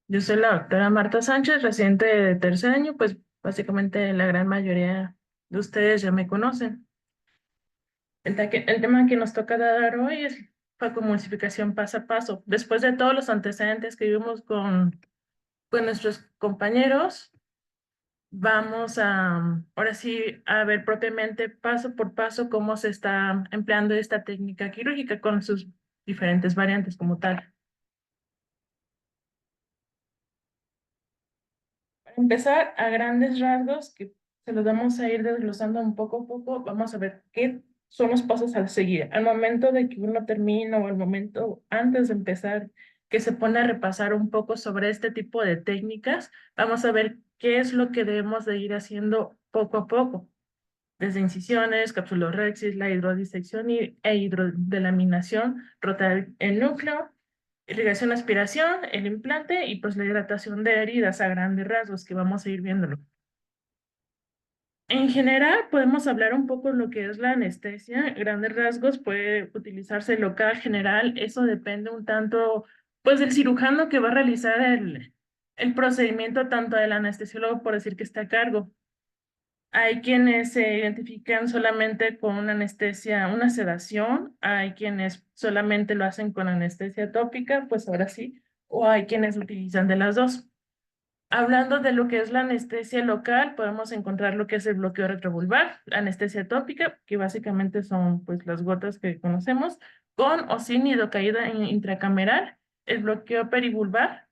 Yo soy la doctora Marta Sánchez, residente de tercer año, pues básicamente la gran mayoría de ustedes ya me conocen. El tema que nos toca dar hoy es facomulsificación paso a paso. Después de todos los antecedentes que vimos con nuestros compañeros, vamos ahora sí, a ver propiamente paso por paso cómo se está empleando esta técnica quirúrgica con sus diferentes variantes como tal. Empezar a grandes rasgos, que se los vamos a ir desglosando un poco a poco, vamos a ver qué son los pasos a seguir. Al momento de que uno termina o al momento antes de empezar, que se pone a repasar un poco sobre este tipo de técnicas, vamos a ver qué es lo que debemos de ir haciendo poco a poco. Desde incisiones, capsulorhexis, la hidrodisección e hidrodelaminación, rotar el núcleo, irrigación, aspiración, el implante y pues la hidratación de heridas a grandes rasgos que vamos a ir viéndolo. En general, podemos hablar un poco de lo que es la anestesia. Grandes rasgos puede utilizarse local, general. Eso depende un tanto, pues, del cirujano que va a realizar el procedimiento, tanto del anestesiólogo, por decir que está a cargo. Hay quienes se identifican solamente con una anestesia, una sedación, hay quienes solamente lo hacen con anestesia tópica, pues ahora sí, o hay quienes utilizan de las dos. Hablando de lo que es la anestesia local, podemos encontrar lo que es el bloqueo retrovulvar, la anestesia tópica, que básicamente son pues las gotas que conocemos, con o sin lidocaína intracameral, el bloqueo perivulvar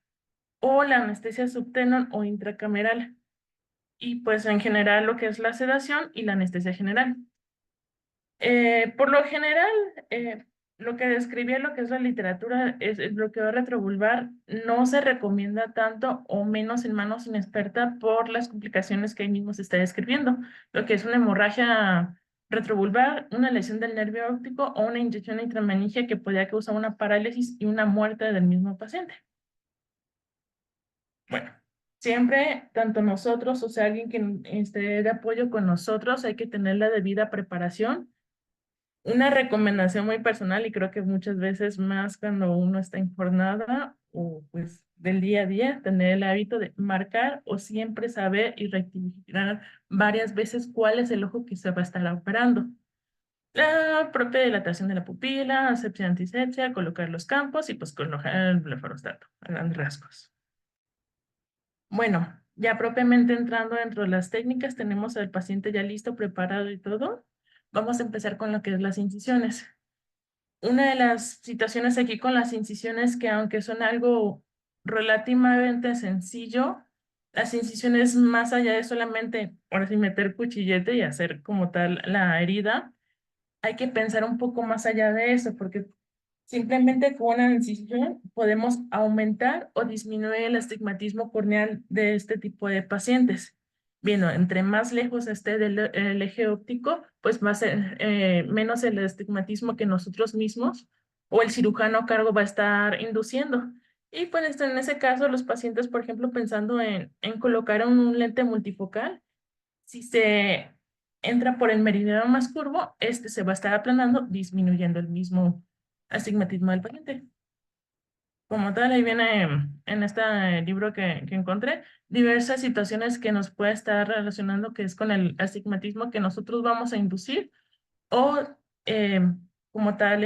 o la anestesia subtenon o intracameral y pues en general lo que es la sedación y la anestesia general. Por lo general, lo que describía lo que es la literatura es el bloqueo retrovulvar no se recomienda tanto o menos en manos inexpertas por las complicaciones que ahí mismo se está describiendo, lo que es una hemorragia retrovulvar, una lesión del nervio óptico o una inyección intrameningia que podría causar una parálisis y una muerte del mismo paciente. Bueno, siempre, tanto nosotros, o sea, alguien que esté de apoyo con nosotros, hay que tener la debida preparación. Una recomendación muy personal y creo que muchas veces más cuando uno está en jornada o pues del día a día, tener el hábito de marcar o siempre saber y rectificar varias veces cuál es el ojo que se va a estar operando. La propia dilatación de la pupila, asepsia, antisepsia, colocar los campos y pues colocar el blefarostato a grandes rasgos. Bueno, ya propiamente entrando dentro de las técnicas, tenemos al paciente ya listo, preparado y todo. Vamos a empezar con lo que es las incisiones. Una de las situaciones aquí con las incisiones que aunque son algo relativamente sencillo, las incisiones más allá de solamente, ahora sí, meter cuchillete y hacer como tal la herida, hay que pensar un poco más allá de eso, porque simplemente con una incisión podemos aumentar o disminuir el astigmatismo corneal de este tipo de pacientes. Bien, entre más lejos esté del el eje óptico, pues más, menos el astigmatismo que nosotros mismos o el cirujano a cargo va a estar induciendo. Y pues en ese caso, los pacientes, por ejemplo, pensando en colocar un lente multifocal, si se entra por el meridiano más curvo, este se va a estar aplanando, disminuyendo el mismo astigmatismo del paciente. Como tal, ahí viene en este libro que encontré diversas situaciones que nos puede estar relacionando, que es con el astigmatismo que nosotros vamos a inducir o eh, como tal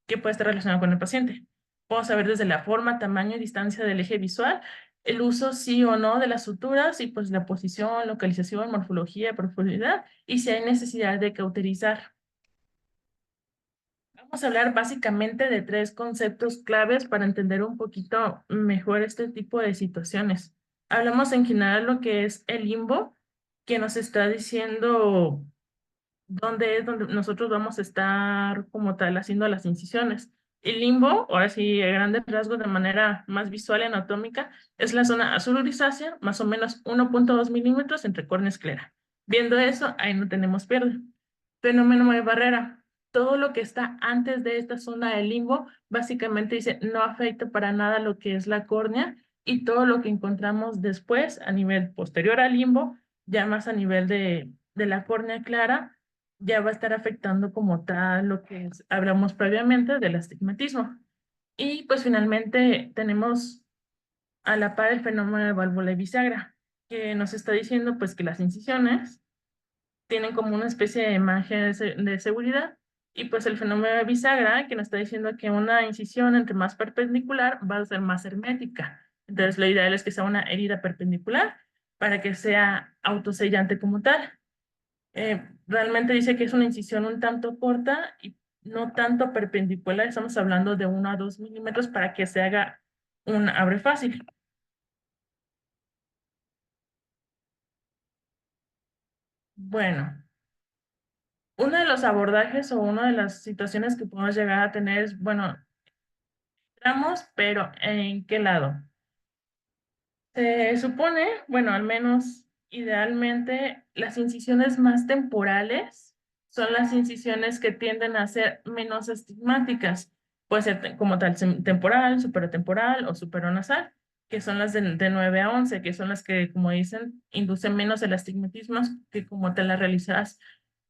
que puede estar relacionado con el paciente. Podemos saber desde la forma, tamaño y distancia del eje visual, el uso sí o no de las suturas y pues la posición, localización, morfología, profundidad y si hay necesidad de cauterizar. Vamos a hablar básicamente de tres conceptos claves para entender un poquito mejor este tipo de situaciones. Hablamos en general lo que es el limbo, que nos está diciendo dónde es donde nosotros vamos a estar como tal haciendo las incisiones. El limbo, ahora sí, a grandes rasgos de manera más visual y anatómica, es la zona azul grisácea, más o menos 1,2 milímetros entre córnea y esclera. Viendo eso, ahí no tenemos pierde. Fenómeno de barrera. Todo lo que está antes de esta zona del limbo, básicamente dice, no afecta para nada lo que es la córnea y todo lo que encontramos después a nivel posterior al limbo, ya más a nivel de la córnea clara, ya va a estar afectando como tal lo que hablamos previamente del astigmatismo. Y pues finalmente tenemos a la par el fenómeno de válvula y bisagra, que nos está diciendo pues que las incisiones tienen como una especie de margen de seguridad y pues el fenómeno de bisagra que nos está diciendo que una incisión entre más perpendicular va a ser más hermética. Entonces lo ideal es que sea una herida perpendicular para que sea autosellante como tal. Realmente dice que es una incisión un tanto corta y no tanto perpendicular, estamos hablando de 1 a 2 milímetros para que se haga un abre fácil. Bueno, uno de los abordajes o una de las situaciones que podemos llegar a tener es, bueno, entramos, pero ¿en qué lado? Se supone, bueno, al menos idealmente, las incisiones más temporales son las incisiones que tienden a ser menos estigmáticas. Puede ser como tal temporal, superatemporal o superonasal, que son las de 9 a 11, que son las que, como dicen, inducen menos el astigmatismo que como te las realizas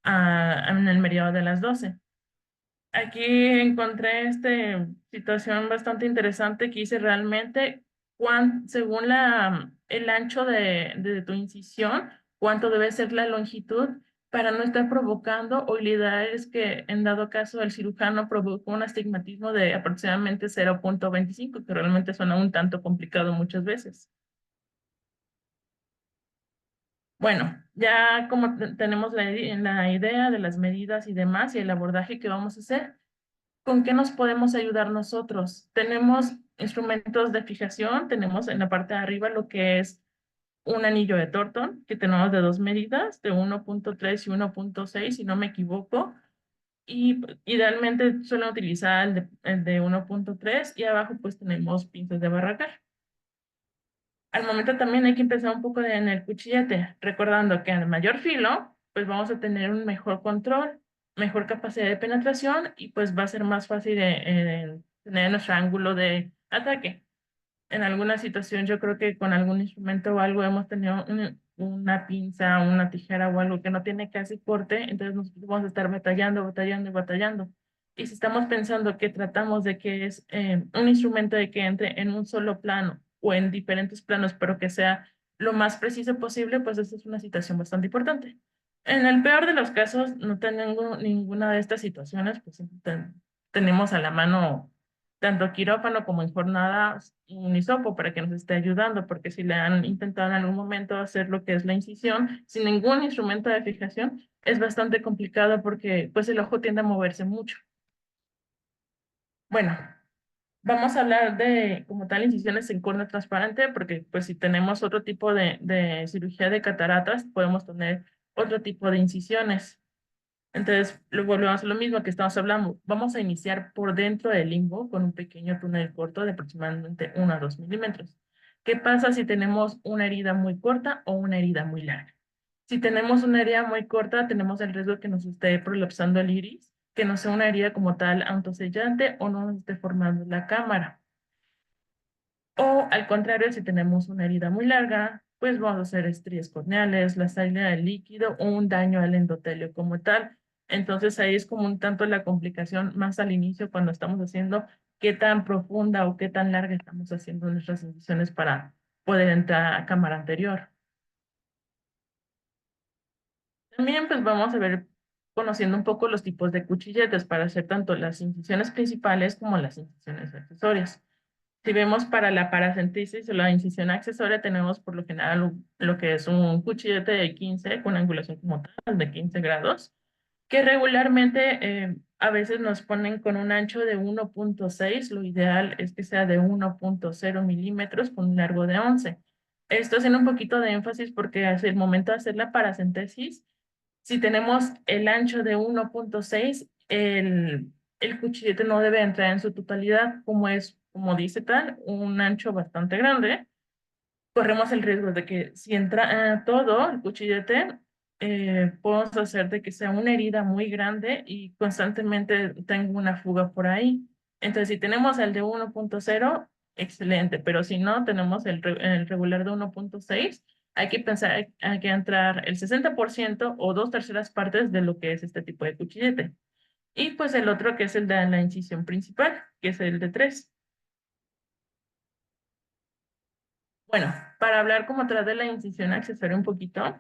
en el periodo de las 12. Aquí encontré esta situación bastante interesante que dice realmente según el ancho de tu incisión, cuánto debe ser la longitud para no estar provocando, o la idea es que en dado caso el cirujano provocó un astigmatismo de aproximadamente 0,25, que realmente suena un tanto complicado muchas veces. Bueno, ya como tenemos la idea de las medidas y demás y el abordaje que vamos a hacer, ¿con qué nos podemos ayudar nosotros? Tenemos instrumentos de fijación, tenemos en la parte de arriba lo que es un anillo de Thornton, que tenemos de 2 medidas, de 1,3 y 1,6, si no me equivoco. Y idealmente suelen utilizar el de 1,3 y abajo pues tenemos pinzas de barracar. Al momento también hay que empezar un poco en el cuchillete, recordando que al mayor filo, pues vamos a tener un mejor control, mejor capacidad de penetración y pues va a ser más fácil tener nuestro ángulo de ataque. En alguna situación yo creo que con algún instrumento o algo hemos tenido una pinza, una tijera o algo que no tiene casi corte, entonces nosotros vamos a estar batallando, batallando y batallando. Y si estamos pensando que tratamos de que es un instrumento de que entre en un solo plano o en diferentes planos, pero que sea lo más preciso posible, pues esa es una situación bastante importante. En el peor de los casos, no tengo ninguna de estas situaciones, pues tenemos a la mano tanto quirófano como en jornadas un hisopo para que nos esté ayudando, porque si le han intentado en algún momento hacer lo que es la incisión sin ningún instrumento de fijación, es bastante complicado porque pues el ojo tiende a moverse mucho. Bueno, vamos a hablar de como tal incisiones en córnea transparente, porque pues si tenemos otro tipo de cirugía de cataratas, podemos tener otro tipo de incisiones. Entonces, lo volvemos a lo mismo que estamos hablando. Vamos a iniciar por dentro del limbo con un pequeño túnel corto de aproximadamente 1 a 2 milímetros. ¿Qué pasa si tenemos una herida muy corta o una herida muy larga? Si tenemos una herida muy corta, tenemos el riesgo que nos esté prolapsando el iris, que no sea una herida como tal autosellante o no nos esté formando la cámara. O al contrario, si tenemos una herida muy larga, pues vamos a hacer estrías corneales, la salida del líquido o un daño al endotelio como tal. Entonces ahí es como un tanto la complicación más al inicio cuando estamos haciendo qué tan profunda o qué tan larga estamos haciendo nuestras incisiones para poder entrar a cámara anterior. También pues vamos a ver conociendo un poco los tipos de cuchilletes para hacer tanto las incisiones principales como las incisiones accesorias. Si vemos para la paracentesis o la incisión accesoria, tenemos por lo general lo que es un cuchillete de 15 con angulación como tal de 15 grados, que regularmente a veces nos ponen con un ancho de 1,6. Lo ideal es que sea de 1,0 milímetros con un largo de 11. Esto haciendo un poquito de énfasis porque hacia el momento de hacer la paracentesis, si tenemos el ancho de 1,6, el cuchillete no debe entrar en su totalidad, como es, como dice tal, un ancho bastante grande. Corremos el riesgo de que si entra todo el cuchillete, podemos hacer de que sea una herida muy grande y constantemente tengo una fuga por ahí. Entonces, si tenemos el de 1,0, excelente, pero si no, tenemos el regular de 1,6, hay que pensar, hay que entrar el 60% o 2/3 partes de lo que es este tipo de cuchillete. Y pues el otro que es el de la incisión principal, que es el de 3. Bueno, para hablar como tal de la incisión accesoria un poquito,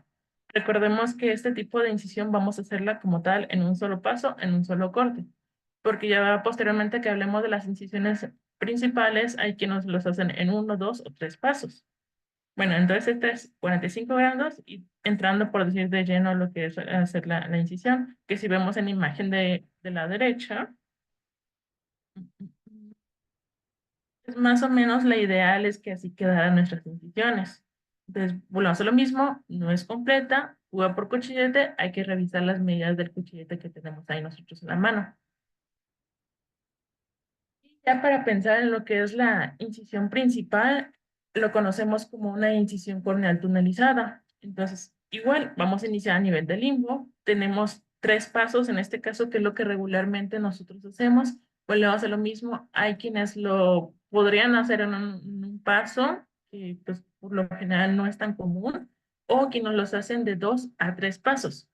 recordemos que este tipo de incisión vamos a hacerla como tal en un solo paso, en un solo corte, porque ya posteriormente que hablemos de las incisiones principales, hay quienes los hacen en uno, dos o tres pasos. Bueno, entonces este es 45 grados y entrando por decir de lleno a lo que es hacer la incisión, que si vemos en la imagen de la derecha, pues más o menos la ideal es que así quedaran nuestras incisiones. Entonces, volvemos a lo mismo, no es completa, juega por cuchillete, hay que revisar las medidas del cuchillete que tenemos ahí nosotros en la mano. Ya para pensar en lo que es la incisión principal, lo conocemos como una incisión corneal tunelizada. Entonces, igual, vamos a iniciar a nivel de limbo. Tenemos tres pasos, en este caso, que es lo que regularmente nosotros hacemos. Volvemos a lo mismo. Hay quienes lo podrían hacer en un paso, que pues por lo general no es tan común, o quienes los hacen de 2 a 3 pasos.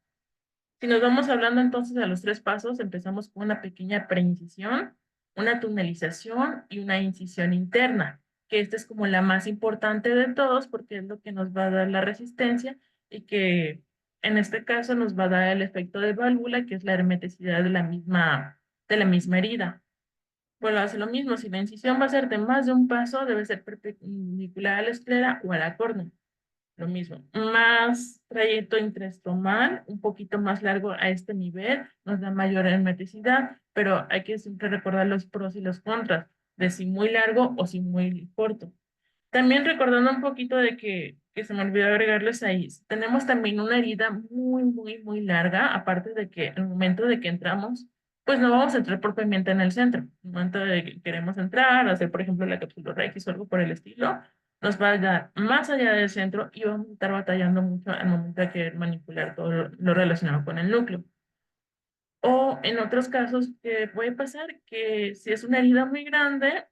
Si nos vamos hablando entonces a los tres pasos, empezamos con una pequeña preincisión, una tunelización y una incisión interna, que esta es como la más importante de todos porque es lo que nos va a dar la resistencia y que en este caso nos va a dar el efecto de válvula, que es la hermeticidad de la misma herida. Bueno, hace lo mismo, si la incisión va a ser de más de un paso, debe ser perpendicular a la esclera o a la córnea. Lo mismo, más trayecto intraestromal, un poquito más largo a este nivel, nos da mayor hermeticidad, pero hay que siempre recordar los pros y los contras, de si muy largo o si muy corto. También recordando un poquito de que se me olvidó agregarles ahí, tenemos también una herida muy larga, aparte de que el momento de que entramos, pues no vamos a entrar propiamente en el centro. En el momento de que queremos entrar, hacer por ejemplo la cápsula X o algo por el estilo, nos va a dar más allá del centro y vamos a estar batallando mucho al momento de querer manipular todo lo relacionado con el núcleo. O en otros casos, que puede pasar que si es una herida muy grande,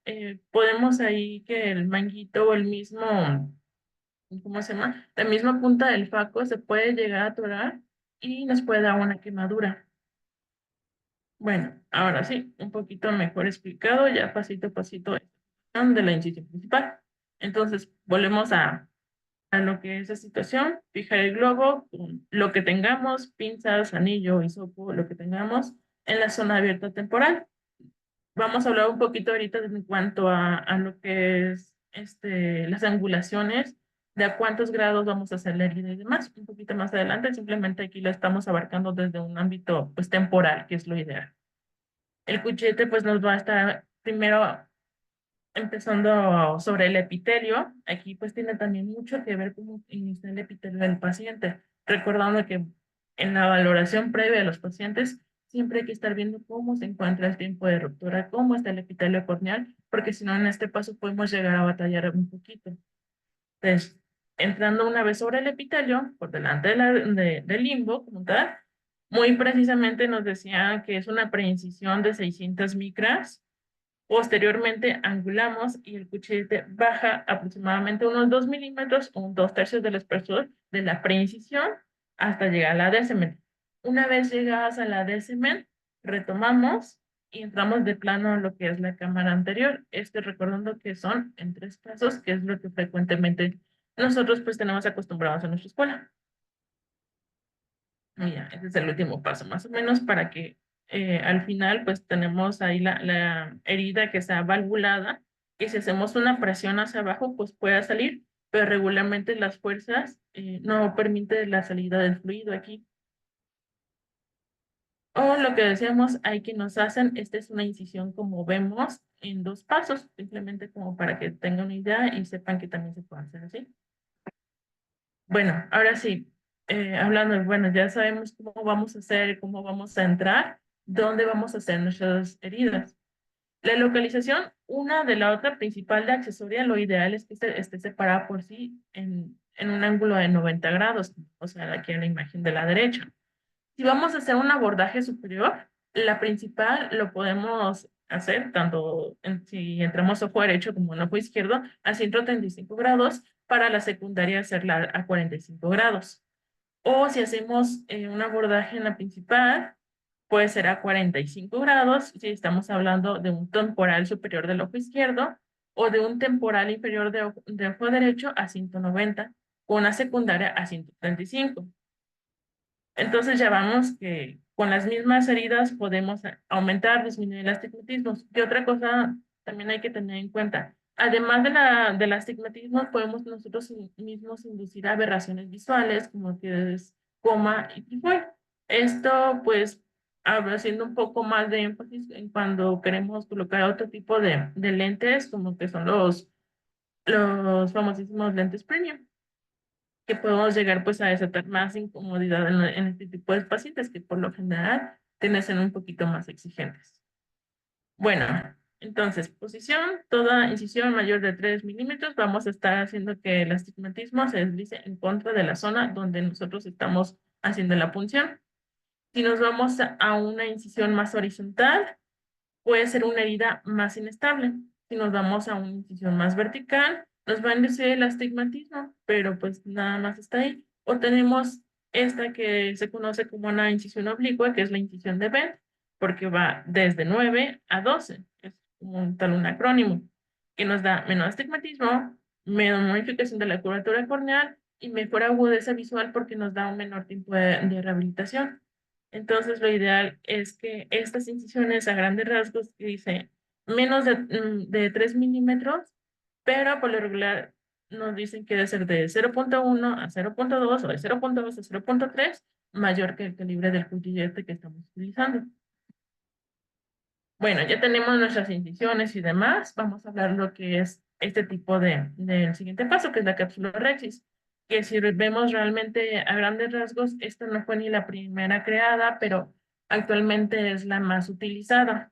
podemos ahí que el manguito o el mismo, ¿cómo se llama? La misma punta del faco se puede llegar a atorar y nos puede dar una quemadura. Bueno, ahora sí, un poquito mejor explicado, ya pasito a pasito de la incisión principal. Entonces, volvemos a lo que es la situación, fijar el globo, con lo que tengamos, pinzas, anillo, hisopo, lo que tengamos en la zona abierta temporal. Vamos a hablar un poquito ahorita en cuanto a lo que es las angulaciones, de a cuántos grados vamos a hacer la herida y demás, un poquito más adelante, simplemente aquí lo estamos abarcando desde un ámbito pues temporal, que es lo ideal. El cuchete pues nos va a estar primero empezando sobre el epitelio, aquí pues tiene también mucho que ver cómo inicia el epitelio del paciente, recordando que en la valoración previa de los pacientes siempre hay que estar viendo cómo se encuentra el tiempo de ruptura, cómo está el epitelio corneal, porque si no en este paso podemos llegar a batallar un poquito. Entonces, entrando una vez sobre el epitelio, por delante del limbo, como tal, muy precisamente nos decía que es una preincisión de 600 micras. Posteriormente angulamos y el cuchillete baja aproximadamente unos 2 milímetros o un 2/3 del espesor de la preincisión hasta llegar a la décimen. Una vez llegadas a la décimen, retomamos y entramos de plano a lo que es la cámara anterior. Recordando que son en 3 pasos, que es lo que frecuentemente nosotros pues tenemos acostumbrados en nuestra escuela. Mira, ese es el último paso, más o menos para que al final pues tenemos ahí la herida que está valvulada y si hacemos una presión hacia abajo pues pueda salir, pero regularmente las fuerzas no permiten la salida del fluido aquí. O lo que decíamos, hay que nos hacen, esta es una incisión como vemos en 2 pasos, simplemente como para que tengan una idea y sepan que también se puede hacer así. Bueno, ahora sí, hablando, bueno, ya sabemos cómo vamos a hacer, cómo vamos a entrar, dónde vamos a hacer nuestras heridas. La localización, una de la otra principal de accesoria, lo ideal es que esté separada por sí en un ángulo de 90 grados, o sea, aquí en la imagen de la derecha. Si vamos a hacer un abordaje superior, la principal lo podemos hacer tanto si entramos ojo derecho como en ojo izquierdo a 135 grados, para la secundaria hacerla a 45 grados. O si hacemos un abordaje en la principal, puede ser a 45 grados si estamos hablando de un temporal superior del ojo izquierdo, o de un temporal inferior de ojo derecho a 190, con una secundaria a 135. Entonces ya vamos que con las mismas heridas podemos aumentar, disminuir el astigmatismo. ¿Qué otra cosa también hay que tener en cuenta? Además del astigmatismo, podemos nosotros mismos inducir aberraciones visuales, como que es coma y tifoide. Esto, pues, haciendo un poco más de énfasis en cuando queremos colocar otro tipo de lentes, como que son los famosísimos lentes premium, que podemos llegar pues a desatar más incomodidad en este tipo de pacientes que por lo general tienden a ser un poquito más exigentes. Bueno, entonces, posición, toda incisión mayor de 3 milímetros, vamos a estar haciendo que el astigmatismo se deslice en contra de la zona donde nosotros estamos haciendo la punción. Si nos vamos a una incisión más horizontal, puede ser una herida más inestable. Si nos vamos a una incisión más vertical, nos va a inducir el astigmatismo, pero pues nada más está ahí. O tenemos esta que se conoce como una incisión oblicua, que es la incisión de Bent, porque va desde 9 a 12, es como un acrónimo, que nos da menos astigmatismo, menos modificación de la curvatura corneal y mejor agudeza visual porque nos da un menor tiempo de rehabilitación. Entonces, lo ideal es que estas incisiones a grandes rasgos, que dice menos de 3 milímetros, pero por lo regular nos dicen que debe ser de 0,1 a 0,2 o de 0,2 a 0,3, mayor que el calibre del cuchillete que estamos utilizando. Bueno, ya tenemos nuestras incisiones y demás. Vamos a hablar lo que es este tipo del siguiente paso, que es la cápsula Rexis, que si vemos realmente a grandes rasgos, esta no fue ni la primera creada, pero actualmente es la más utilizada.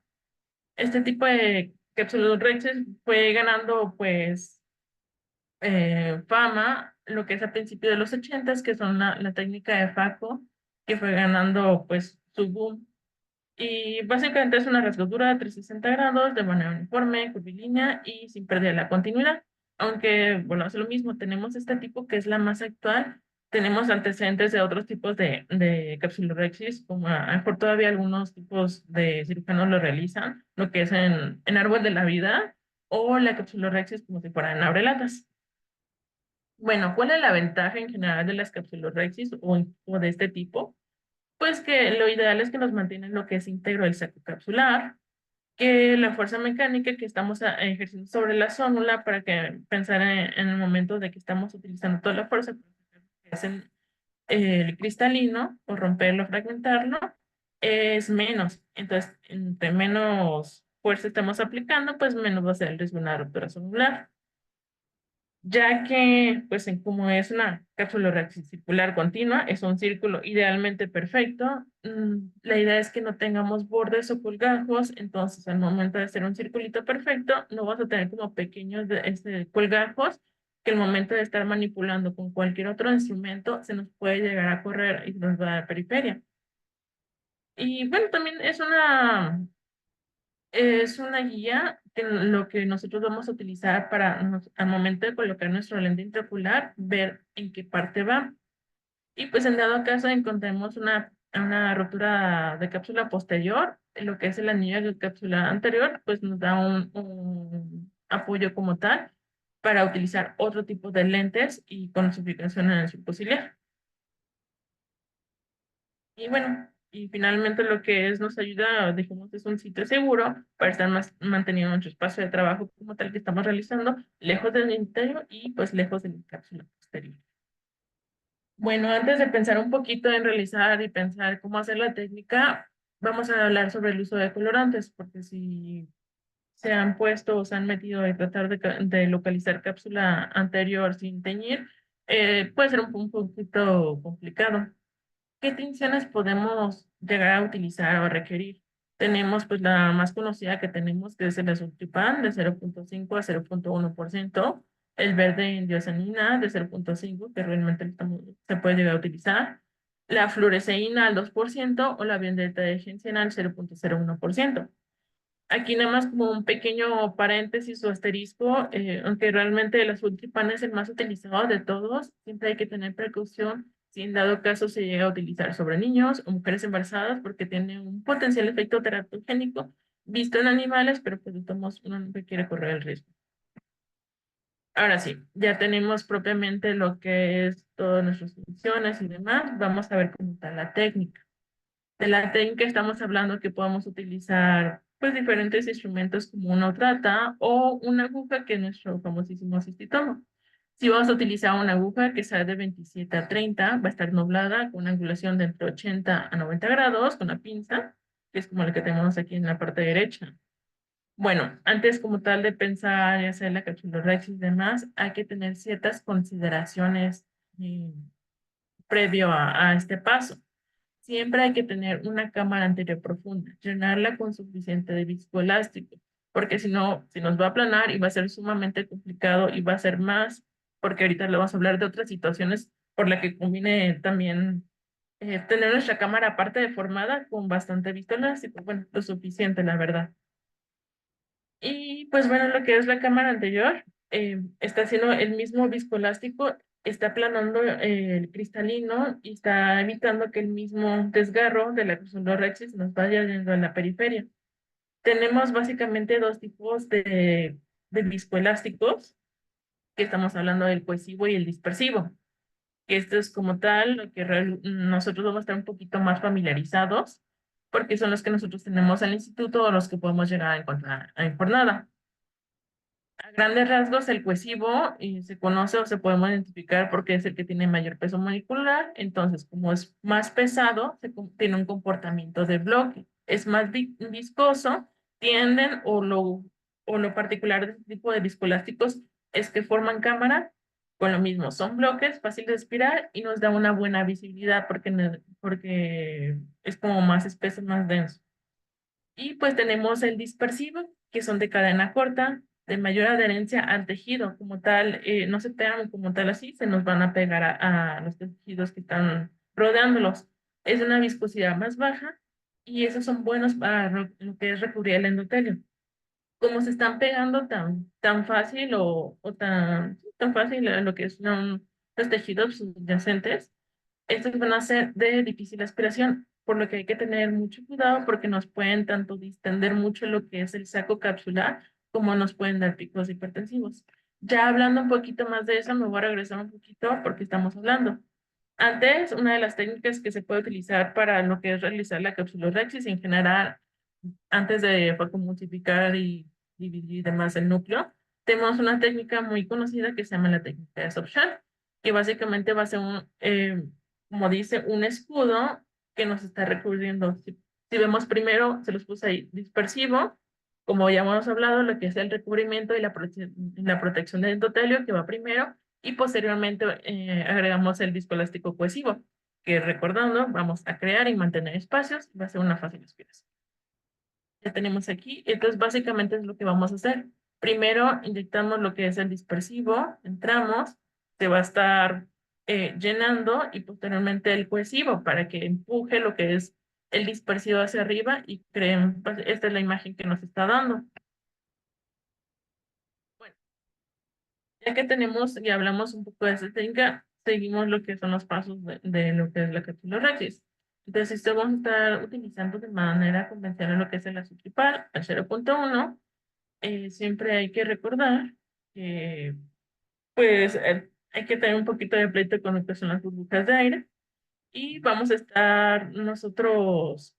Este tipo de cápsula Rexis fue ganando pues fama, lo que es a principios de los 80, que son la técnica de Faco, que fue ganando pues su boom y básicamente es una rasgadura de 360 grados de manera uniforme, curvilínea y sin perder la continuidad. Aunque, bueno, es lo mismo, tenemos este tipo que es la más actual. Tenemos antecedentes de otros tipos de capsulorhexis, como a lo mejor todavía algunos tipos de cirujanos lo realizan, lo que es en árbol de la vida, o la capsulorhexis como si fueran abrelatas. Bueno, ¿cuál es la ventaja en general de las capsulorhexis o de este tipo? Pues que lo ideal es que nos mantienen lo que es íntegro el saco capsular, que la fuerza mecánica que estamos ejerciendo sobre la zónula para que pensar en el momento de que estamos utilizando toda la fuerza, que es el cristalino, o romperlo, fragmentarlo, es menos. Entonces, entre menos fuerza estamos aplicando, pues menos va a ser el riesgo de una ruptura celular, ya que, pues, como es una cápsula reticular continua, es un círculo idealmente perfecto. La idea es que no tengamos bordes o colgajos, entonces al momento de hacer un circulito perfecto, no vas a tener como pequeños colgajos que al momento de estar manipulando con cualquier otro instrumento se nos puede llegar a correr y nos va a dar periferia. Y bueno, también es una guía que lo que nosotros vamos a utilizar para al momento de colocar nuestro lente intraocular, ver en qué parte va. Y pues en dado caso encontremos una rotura de cápsula posterior, lo que es el anillo de cápsula anterior, pues nos da un apoyo como tal para utilizar otro tipo de lentes y con su ubicación en el subciliar. Y bueno, y finalmente lo que es nos ayuda, dijimos, es un sitio seguro para estar manteniendo nuestro espacio de trabajo como tal que estamos realizando, lejos del interior y pues lejos de la cápsula posterior. Bueno, antes de pensar un poquito en realizar y pensar cómo hacer la técnica, vamos a hablar sobre el uso de colorantes, porque si se han puesto o se han metido a tratar de localizar cápsula anterior sin teñir, puede ser un poquito complicado. ¿Qué tinciones podemos llegar a utilizar o requerir? Tenemos pues la más conocida que tenemos, que es el azultripan de 0,5 a 0,1%, el verde indiosanina de 0,5, que realmente se puede llegar a utilizar, la fluoresceína al 2% o la violeta de genciana al 0,01%. Aquí nada más como un pequeño paréntesis o asterisco, aunque realmente el azultripan es el más utilizado de todos, siempre hay que tener precaución si en dado caso se llega a utilizar sobre niños o mujeres embarazadas porque tiene un potencial efecto teratogénico visto en animales, pero pues de todos modos uno no quiere correr el riesgo. Ahora sí, ya tenemos propiamente lo que es todas nuestras funciones y demás. Vamos a ver cómo está la técnica. De la técnica estamos hablando que podemos utilizar pues diferentes instrumentos como una trata o una aguja que es nuestro famosísimo cistitomo. Si vamos a utilizar una aguja que sea de 27 a 30, va a estar nublada con una angulación de entre 80 a 90 grados con la pinza, que es como la que tenemos aquí en la parte derecha. Bueno, antes como tal de pensar y hacer la capsulorhexis y demás, hay que tener ciertas consideraciones eh, previo a este paso. Siempre hay que tener una cámara anterior profunda, llenarla con suficiente de viscoelástico, porque si no, si nos va a aplanar y va a ser sumamente complicado y va a ser más, porque ahorita le vamos a hablar de otras situaciones por la que conviene también tener nuestra cámara aparte deformada con bastante viscoelástico, bueno, lo suficiente, la verdad. Y pues bueno, lo que es la cámara anterior, está haciendo el mismo viscoelástico, está aplanando el cristalino y está evitando que el mismo desgarro de la cruzolorexis nos vaya yendo a la periferia. Tenemos básicamente dos tipos de viscoelásticos, que estamos hablando del cohesivo y el dispersivo, que esto es como tal, lo que nosotros vamos a estar un poquito más familiarizados, porque son los que nosotros tenemos al instituto o los que podemos llegar a encontrar en jornada. A grandes rasgos, el cohesivo se conoce o se puede identificar porque es el que tiene mayor peso molecular. Entonces, como es más pesado, tiene un comportamiento de bloque. Es más viscoso, tienden o lo particular de este tipo de viscoelásticos es que forman cámara con lo mismo. Son bloques fáciles de respirar y nos da una buena visibilidad porque, porque es como más espeso, más denso. Y pues tenemos el dispersivo, que son de cadena corta, de mayor adherencia al tejido, como tal, no se pegan como tal así, se nos van a pegar a los tejidos que están rodeándolos. Es una viscosidad más baja y esos son buenos para lo que es recubrir el endotelio. Como se están pegando tan fácil o tan fácil a lo que son los tejidos subyacentes, estos van a ser de difícil aspiración, por lo que hay que tener mucho cuidado porque nos pueden tanto distender mucho lo que es el saco capsular como nos pueden dar picos hipertensivos. Ya hablando un poquito más de eso, me voy a regresar un poquito porque estamos hablando. Antes, una de las técnicas que se puede utilizar para lo que es realizar la capsulorhexis en general, antes de multiplicar y dividir y demás el núcleo, tenemos una técnica muy conocida que se llama la técnica de Sopchan, que básicamente va a ser como dice, un escudo que nos está recubriendo. Si vemos primero, se los puse ahí, dispersivo, como ya hemos hablado, lo que es el recubrimiento y la protección del endotelio, que va primero, y posteriormente agregamos el viscoelástico cohesivo, que recordando, vamos a crear y mantener espacios, va a ser una fácil aspiración. Ya tenemos aquí. Entonces, básicamente es lo que vamos a hacer. Primero, inyectamos lo que es el dispersivo, entramos, se va a estar llenando y posteriormente el cohesivo para que empuje lo que es el dispersivo hacia arriba y creen, pues, esta es la imagen que nos está dando. Bueno, ya que tenemos y hablamos un poco de esta técnica, seguimos lo que son los pasos de lo que es la capsulorhexis. Entonces, esto vamos a estar utilizando de manera convencional lo que es el azotripal, el 0.1. Siempre hay que recordar que pues hay que tener un poquito de pleito con lo que son las burbujas de aire y vamos a estar nosotros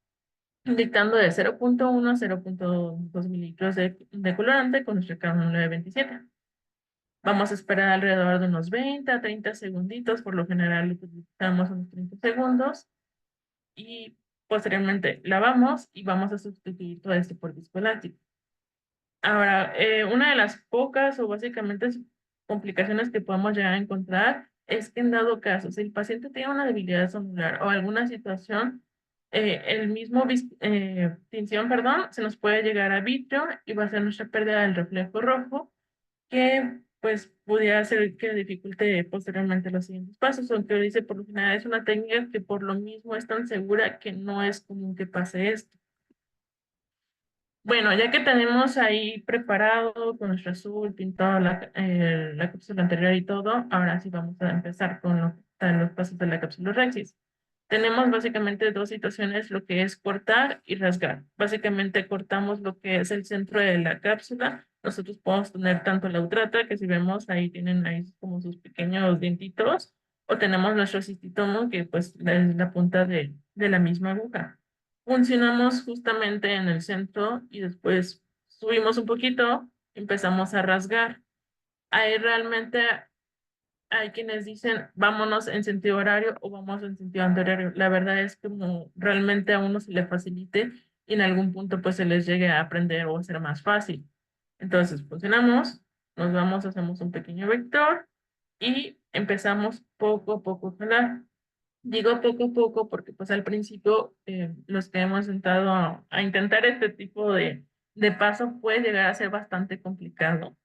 dictando de 0.1 a 0.2 mililitros de colorante con nuestro cánula de 27. Vamos a esperar alrededor de unos 20 a 30 segunditos, por lo general utilizamos unos 30 segundos y posteriormente lavamos y vamos a sustituir todo esto por viscoelástico. Ahora, una de las pocas o básicamente complicaciones que podemos llegar a encontrar es que en dado caso, si el paciente tiene una debilidad sonular o alguna situación, el mismo tinción, perdón, se nos puede llegar a vitrio y va a ser nuestra pérdida del reflejo rojo, que pues pudiera hacer que dificulte posteriormente los siguientes pasos, aunque dice por lo general es una técnica que por lo mismo es tan segura que no es común que pase esto. Bueno, ya que tenemos ahí preparado con nuestro azul, pintado la cápsula anterior y todo, ahora sí vamos a empezar con los pasos de la cápsula Rexis. Tenemos básicamente dos situaciones, lo que es cortar y rasgar. Básicamente cortamos lo que es el centro de la cápsula, nosotros podemos tener tanto la utrata, que si vemos ahí tienen ahí como sus pequeños dientitos, o tenemos nuestro cistotomo, que pues es la punta de la misma aguja. Funcionamos justamente en el centro y después subimos un poquito, empezamos a rasgar. Ahí realmente hay quienes dicen vámonos en sentido horario o vamos en sentido antihorario. La verdad es que como realmente a uno se le facilite y en algún punto pues se les llegue a aprender o a ser más fácil. Entonces funcionamos, nos vamos, hacemos un pequeño vector y empezamos poco a poco a jalar. Digo poco a poco porque pues al principio los que hemos sentado a intentar este tipo de paso puede llegar a ser bastante complicado.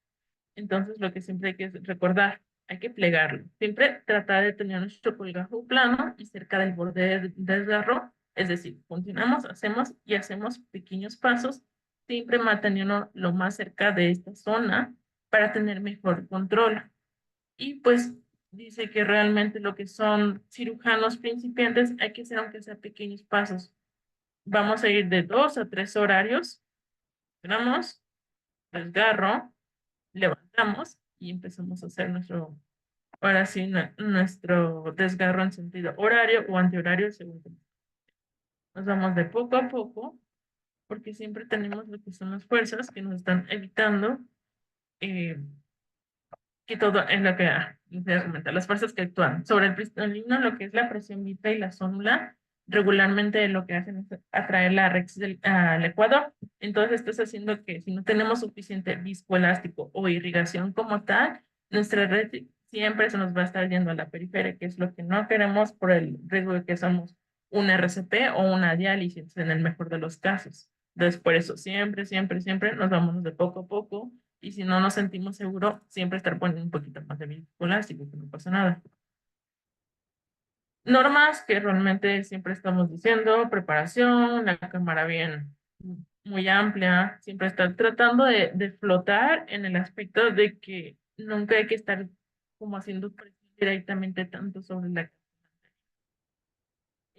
Entonces, lo que siempre hay que recordar, hay que plegarlo. Siempre tratar de tener nuestro colgajo plano y cerca del borde del desgarro. Es decir, continuamos, hacemos y hacemos pequeños pasos, siempre manteniendo lo más cerca de esta zona para tener mejor control. Y pues dice que realmente lo que son cirujanos principiantes hay que hacer aunque sea pequeños pasos. Vamos a ir de 2 a 3 horarios. Esperamos, desgarro, levantamos y empezamos a hacer ahora sí, nuestro desgarro en sentido horario o antihorario, según nos vamos de poco a poco, porque siempre tenemos lo que son las fuerzas que nos están evitando eh, que todo es lo que les comentar, las fuerzas que actúan sobre el cristalino, lo que es la presión vítrea y la zónula, regularmente lo que hacen es atraer la rex al ecuador. Entonces, esto está haciendo que si no tenemos suficiente viscoelástico o irrigación como tal, nuestra red siempre se nos va a estar yendo a la periferia, que es lo que no queremos por el riesgo de que somos un RCP o una diálisis en el mejor de los casos. Entonces, por eso siempre, siempre, siempre nos vamos de poco a poco y si no nos sentimos seguros, siempre estar poniendo un poquito más de viscoelástico, que no pasa nada. Normas que realmente siempre estamos diciendo, preparación, la cámara bien, muy amplia, siempre estar tratando de flotar en el aspecto de que nunca hay que estar como haciendo presión directamente tanto sobre la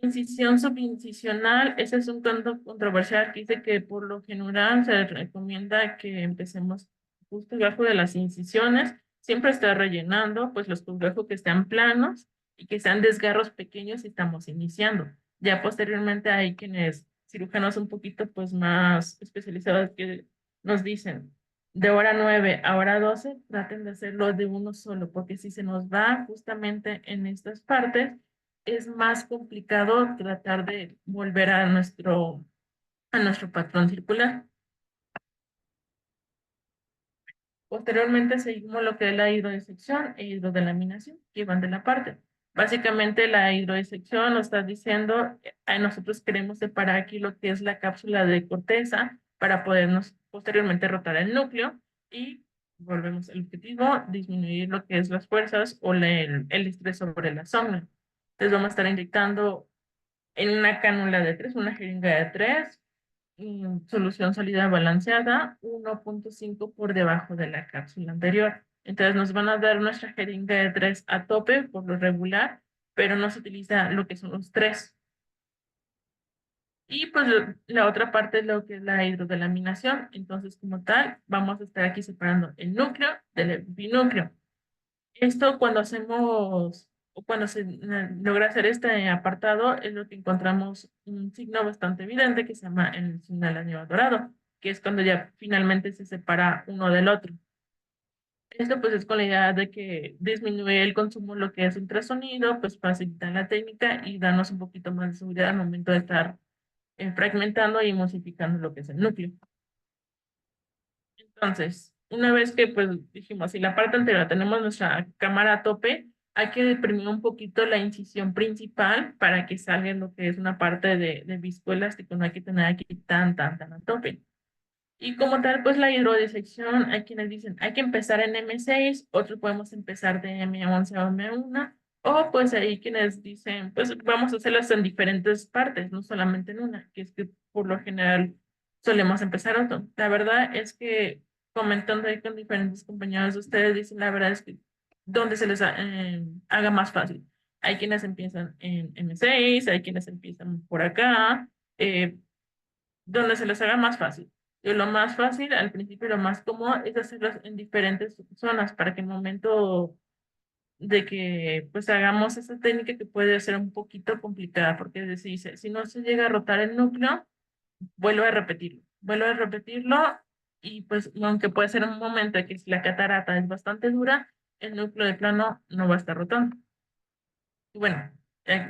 incisión subincisional. Ese es un tanto controversial que dice que por lo general se recomienda que empecemos justo debajo de las incisiones, siempre estar rellenando pues los complejos que estén planos y que sean desgarros pequeños si estamos iniciando. Ya posteriormente hay quienes, cirujanos un poquito pues más especializados que nos dicen de hora 9 a hora 12 traten de hacerlo de uno solo, porque si se nos va justamente en estas partes, es más complicado tratar de volver a nuestro patrón circular. Posteriormente seguimos lo que es la hidrodisección e hidrodelaminación, que van de la parte. Básicamente la hidrodisección nos está diciendo, nosotros queremos separar aquí lo que es la cápsula de corteza para podernos posteriormente rotar el núcleo y volvemos al objetivo, disminuir lo que es las fuerzas o el estrés sobre la zona. Entonces vamos a estar inyectando en una cánula de 3, una jeringa de 3, solución sólida balanceada, 1.5 por debajo de la cápsula anterior. Entonces nos van a dar nuestra jeringa de 3 a tope por lo regular, pero no se utiliza lo que son los 3. Y pues la otra parte es lo que es la hidrodelaminación. Entonces, como tal, vamos a estar aquí separando el núcleo del binúcleo. Esto cuando hacemos o cuando se logra hacer este apartado es lo que encontramos un signo bastante evidente que se llama el signo del anillo dorado, que es cuando ya finalmente se separa uno del otro. Esto pues es con la idea de que disminuye el consumo, lo que es ultrasonido, pues facilita la técnica y darnos un poquito más de seguridad al momento de estar fragmentando y emulsificando lo que es el núcleo. Entonces, una vez que pues dijimos, si la parte anterior tenemos nuestra cámara a tope, hay que deprimir un poquito la incisión principal para que salga lo que es una parte de viscoelástico, no hay que tener aquí tan a tope. Y como tal, pues la hidrodisección, hay quienes dicen, hay que empezar en M6, otros podemos empezar de M11 a M1, o pues hay quienes dicen, pues vamos a hacerlas en diferentes partes, no solamente en una, que es que por lo general solemos empezar otro. La verdad es que comentando ahí con diferentes compañeros de ustedes, dicen, la verdad es que donde se les haga más fácil. Hay quienes empiezan en M6, hay quienes empiezan por acá, donde se les haga más fácil. Y lo más fácil, al principio lo más cómodo es hacerlos en diferentes zonas para que en el momento de que pues hagamos esa técnica que puede ser un poquito complicada, porque es decir, si no se llega a rotar el núcleo, vuelvo a repetirlo y pues aunque puede ser un momento en que si la catarata es bastante dura, el núcleo de plano no va a estar rotando. Y bueno,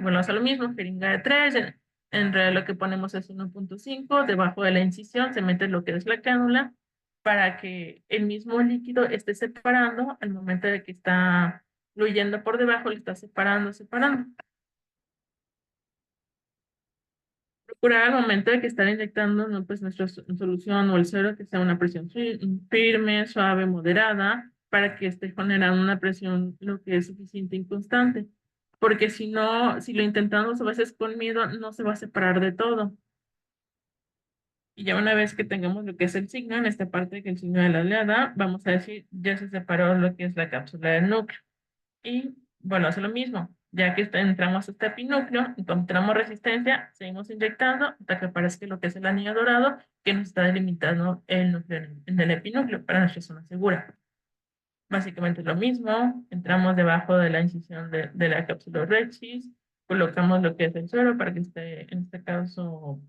bueno, hace lo mismo, jeringa de 3, en realidad lo que ponemos es 1.5, debajo de la incisión se mete lo que es la cánula para que el mismo líquido esté separando al momento de que está fluyendo por debajo, le está separando, separando. Procurar al momento de que estar inyectando, ¿no? Pues nuestra solución o el suero que sea una presión firme, suave, moderada, para que esté generando una presión lo que es suficiente y constante. Porque si no, si lo intentamos a veces con miedo, no se va a separar de todo. Y ya una vez que tengamos lo que es el signo, en esta parte que el signo de la oleada, vamos a decir, ya se separó lo que es la cápsula del núcleo. Y bueno, hace lo mismo. Ya que entramos a este epinúcleo, encontramos resistencia, seguimos inyectando hasta que aparezca lo que es el anillo dorado que nos está delimitando el núcleo en el epinúcleo para nuestra zona segura. Básicamente es lo mismo. Entramos debajo de la incisión de la cápsula rexis, colocamos lo que es el suero para que esté, en este caso,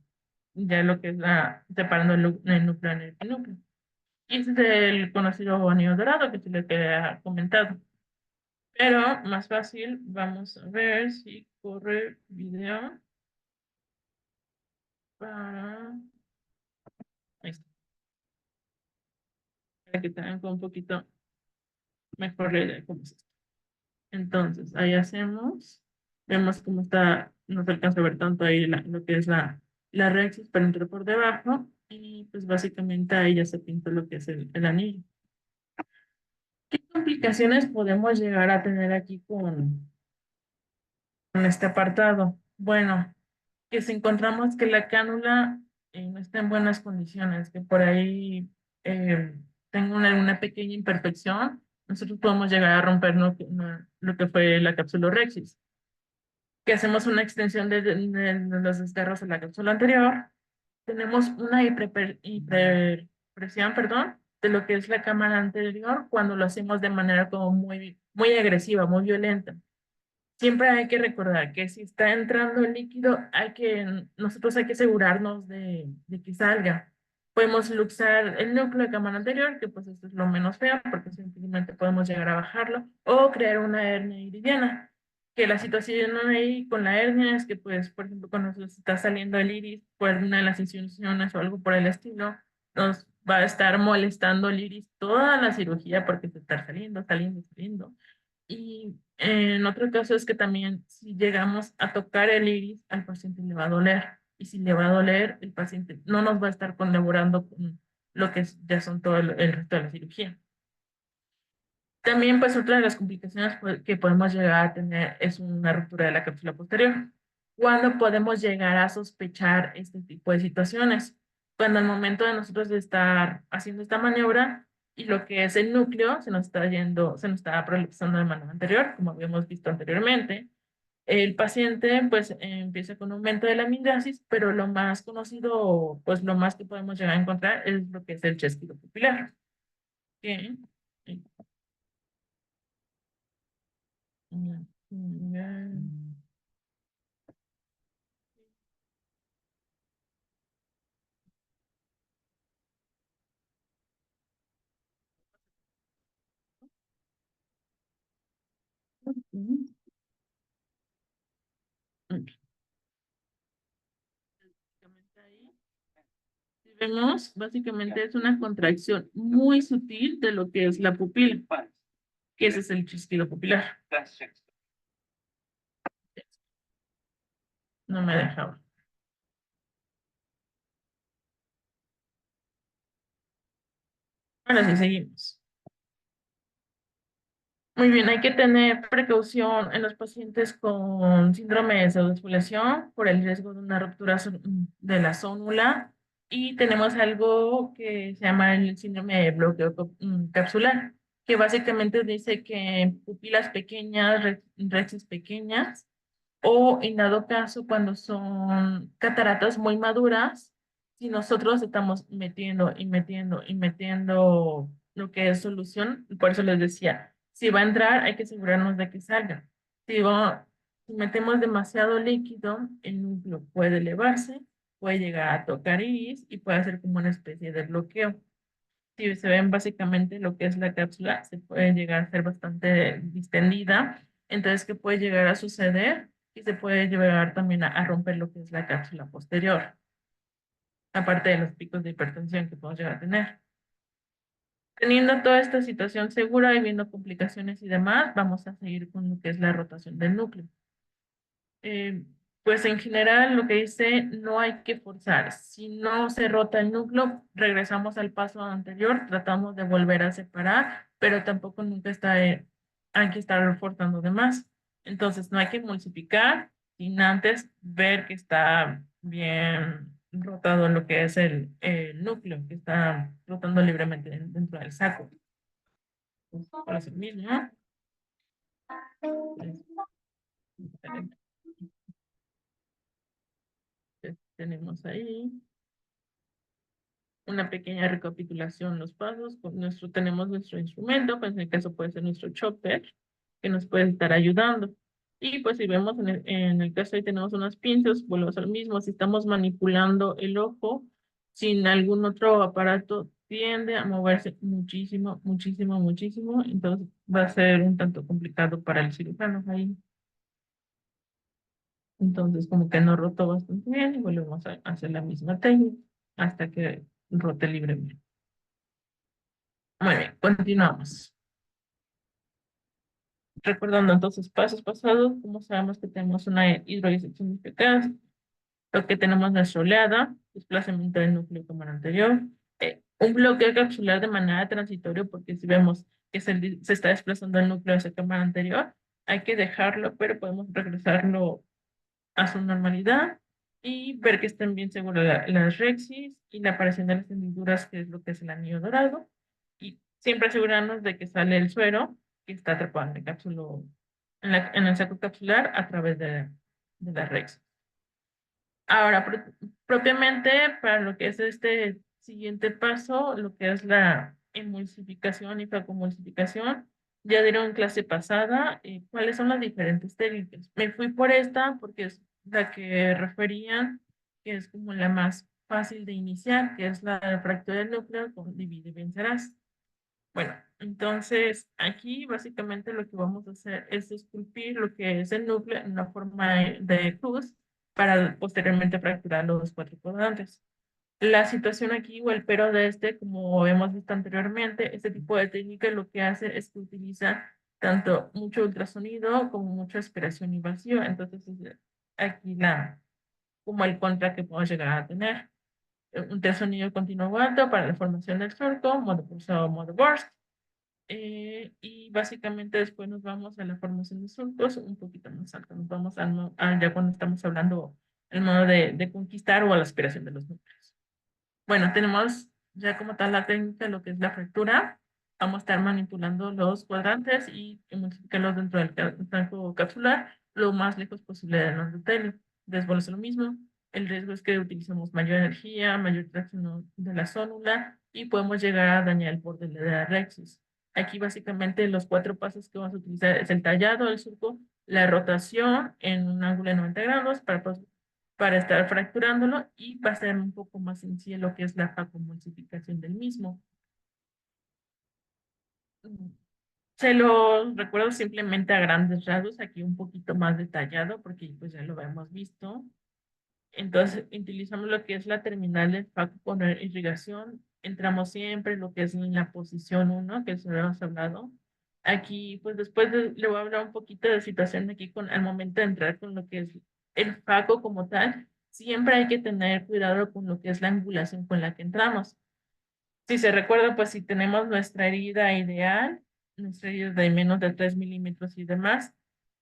ya lo que es separando el núcleo en el epinúcleo. Y ese es el conocido anillo dorado que se le ha comentado. Pero más fácil, vamos a ver si corre video para, ahí está, para que tengan un poquito mejor la idea de cómo es esto. Entonces, ahí hacemos, vemos cómo está, no se alcanza a ver tanto ahí lo que es la rexis para entrar por debajo y pues básicamente ahí ya se pintó lo que es el anillo. ¿Qué complicaciones podemos llegar a tener aquí con este apartado? Bueno, que si encontramos que la cánula no está en buenas condiciones, que por ahí eh, tengo una pequeña imperfección, nosotros podemos llegar a romper lo que fue la cápsula Rexis, que hacemos una extensión de los desgarros de la cápsula anterior, tenemos una hiperpresión, perdón, de lo que es la cámara anterior cuando lo hacemos de manera como muy, muy agresiva, muy violenta. Siempre hay que recordar que si está entrando el líquido, nosotros hay que asegurarnos de que salga. Podemos luxar el núcleo de cámara anterior, que pues esto es lo menos feo, porque simplemente podemos llegar a bajarlo, o crear una hernia iridiana. Que la situación ahí con la hernia es que, pues, por ejemplo, cuando se está saliendo el iris por una de las incisiones o algo por el estilo, nos va a estar molestando el iris toda la cirugía porque se está saliendo, saliendo, saliendo. Y en otro caso es que también si llegamos a tocar el iris, al paciente le va a doler. Y si le va a doler, el paciente no nos va a estar colaborando con lo que ya son todo el resto de la cirugía. También, pues, otra de las complicaciones que podemos llegar a tener es una ruptura de la cápsula posterior. ¿Cuándo podemos llegar a sospechar este tipo de situaciones? Cuando al momento de nosotros de estar haciendo esta maniobra y lo que es el núcleo se nos está yendo, se nos está prolapsando de manera anterior, como habíamos visto anteriormente. El paciente, pues, empieza con un aumento de la amigrasis, pero lo más conocido, pues, lo más que podemos llegar a encontrar es lo que es el chasquido pupilar. Que, si vemos, básicamente es una contracción muy sutil de lo que es la pupila, que ese es el chasquido pupilar. No me dejaba. Ahora sí, seguimos. Muy bien, hay que tener precaución en los pacientes con síndrome de pseudoesfoliación por el riesgo de una ruptura de la zónula y tenemos algo que se llama el síndrome de bloqueo capsular, que básicamente dice que pupilas pequeñas, rexis pequeñas o en dado caso cuando son cataratas muy maduras, si nosotros estamos metiendo y metiendo y metiendo lo que es solución, por eso les decía, si va a entrar, hay que asegurarnos de que salga. Si metemos demasiado líquido, el núcleo puede elevarse, puede llegar a tocar iris y puede hacer como una especie de bloqueo. Si se ven básicamente lo que es la cápsula, se puede llegar a ser bastante distendida. Entonces, ¿qué puede llegar a suceder? Y se puede llegar también a romper lo que es la cápsula posterior, aparte de los picos de hipertensión que podemos llegar a tener. Teniendo toda esta situación segura y viendo complicaciones y demás, vamos a seguir con lo que es la rotación del núcleo. Eh, pues en general lo que dice, no hay que forzar. Si no se rota el núcleo, regresamos al paso anterior, tratamos de volver a separar, pero tampoco nunca hay que estar forzando de más. Entonces no hay que emulsificar sin antes ver que está bien rotado lo que es el núcleo, que está rotando libremente dentro del saco. Por eso mismo, tenemos ahí una pequeña recapitulación, los pasos, tenemos nuestro instrumento, pues en el caso puede ser nuestro chopper, que nos puede estar ayudando. Y pues si vemos en el caso ahí tenemos unas pinzas, volvemos al mismo, si estamos manipulando el ojo sin algún otro aparato, tiende a moverse muchísimo, muchísimo, muchísimo, entonces va a ser un tanto complicado para el cirujano ahí. Entonces como que no rotó bastante bien y volvemos a hacer la misma técnica hasta que rote libremente. Muy bien, continuamos. Recordando entonces pasos pasados, como sabemos que tenemos una hidrodisección eficaz, lo que tenemos nuestra oleada, desplazamiento del núcleo como el anterior, un bloqueo capsular de manera transitoria, porque si vemos que se está desplazando el núcleo de esa cámara anterior, hay que dejarlo, pero podemos regresarlo a su normalidad y ver que estén bien seguras las rexis y la aparición de las hendiduras, que es lo que es el anillo dorado, y siempre asegurarnos de que sale el suero que está atrapado en el cápsulo, en el saco capsular a través de la rexis. Ahora, propiamente para lo que es este siguiente paso, lo que es la emulsificación y facomulsificación, ya dieron en clase pasada cuáles son las diferentes técnicas. Me fui por esta porque es la que referían, que es como la más fácil de iniciar, que es la fractura del núcleo con divide y vencerás. Bueno, entonces aquí básicamente lo que vamos a hacer es esculpir lo que es el núcleo en una forma de cruz para posteriormente fracturar los cuatro cuadrantes. La situación aquí o el pero de este, como hemos visto anteriormente, este tipo de técnica lo que hace es que utiliza tanto mucho ultrasonido como mucha aspiración y vacío. Entonces, aquí como el contra que podemos llegar a tener. Un ultrasonido continuo alto para la formación del surco, modo pulsado, modo burst. Y básicamente después nos vamos a la formación de surcos un poquito más alto. Nos vamos ya cuando estamos hablando el modo de conquistar o a la aspiración de los núcleos. Bueno, tenemos ya como tal la técnica, lo que es la fractura. Vamos a estar manipulando los cuadrantes y multiplicarlos dentro del tanco capsular lo más lejos posible del endotelio. Después lo mismo. El riesgo es que utilicemos mayor energía, mayor tracción de la zónula y podemos llegar a dañar el borde de la rexis. Aquí básicamente los cuatro pasos que vamos a utilizar es el tallado del surco, la rotación en un ángulo de 90 grados para estar fracturándolo y va a ser un poco más sencillo lo que es la facomulsificación del mismo. Se lo recuerdo simplemente a grandes rasgos, aquí un poquito más detallado porque pues ya lo hemos visto. Entonces utilizamos lo que es la terminal de faco con irrigación. Entramos siempre lo que es en la posición 1, que eso lo hemos hablado. Aquí, pues le voy a hablar un poquito de situación aquí al momento de entrar con lo que es el faco como tal. Siempre hay que tener cuidado con lo que es la angulación con la que entramos. Si se recuerda, pues si tenemos nuestra herida ideal, nuestra herida de menos de 3 milímetros y demás,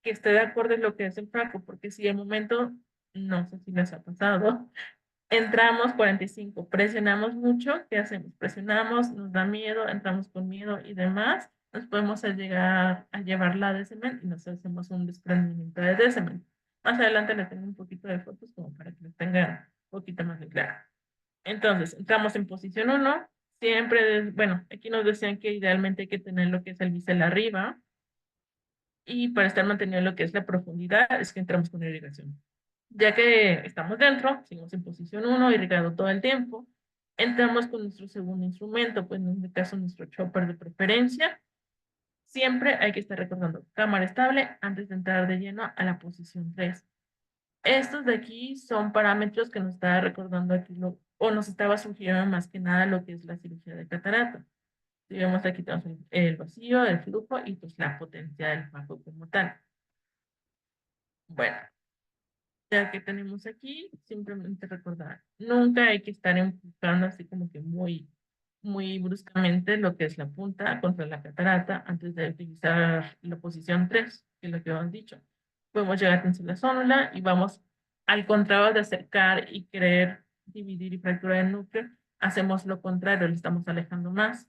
que esté de acuerdo en lo que es el faco, porque si el momento, no sé si les ha pasado, entramos 45, presionamos mucho, ¿qué hacemos? Presionamos, nos da miedo, entramos con miedo y demás, nos podemos llegar a llevar la descement y nos hacemos un desprendimiento de descement. Más adelante les tengo un poquito de fotos como para que les tengan un poquito más de claro. Entonces, entramos en posición 1. Siempre, bueno, aquí nos decían que idealmente hay que tener lo que es el bisel arriba. Y para estar manteniendo lo que es la profundidad, es que entramos con irrigación. Ya que estamos dentro, seguimos en posición 1, irrigado todo el tiempo, entramos con nuestro segundo instrumento, pues en este caso nuestro chopper de preferencia. Siempre hay que estar recordando cámara estable antes de entrar de lleno a la posición 3. Estos de aquí son parámetros que nos estaba recordando aquí, o nos estaba sugiriendo más que nada lo que es la cirugía de catarata. Si vemos aquí tenemos el vacío, el flujo y pues la potencia del fajo como tal. Bueno, ya que tenemos aquí, simplemente recordar, nunca hay que estar empujando así como que muy bruscamente lo que es la punta contra la catarata antes de utilizar la posición 3, que es lo que hemos dicho. Podemos llegar a la zónula y vamos al contrario de acercar y querer dividir y fracturar el núcleo, hacemos lo contrario, le estamos alejando más.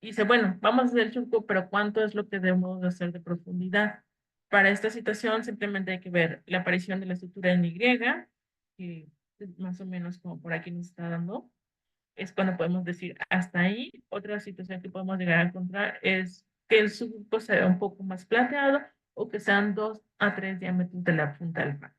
Y dice, bueno, vamos a hacer el surco, pero ¿cuánto es lo que debemos de hacer de profundidad? Para esta situación simplemente hay que ver la aparición de la estructura en Y, que es más o menos como por aquí nos está dando. Es cuando podemos decir hasta ahí. Otra situación que podemos llegar a encontrar es que el surco sea un poco más plateado o que sean 2 a 3 diámetros de la punta del pan.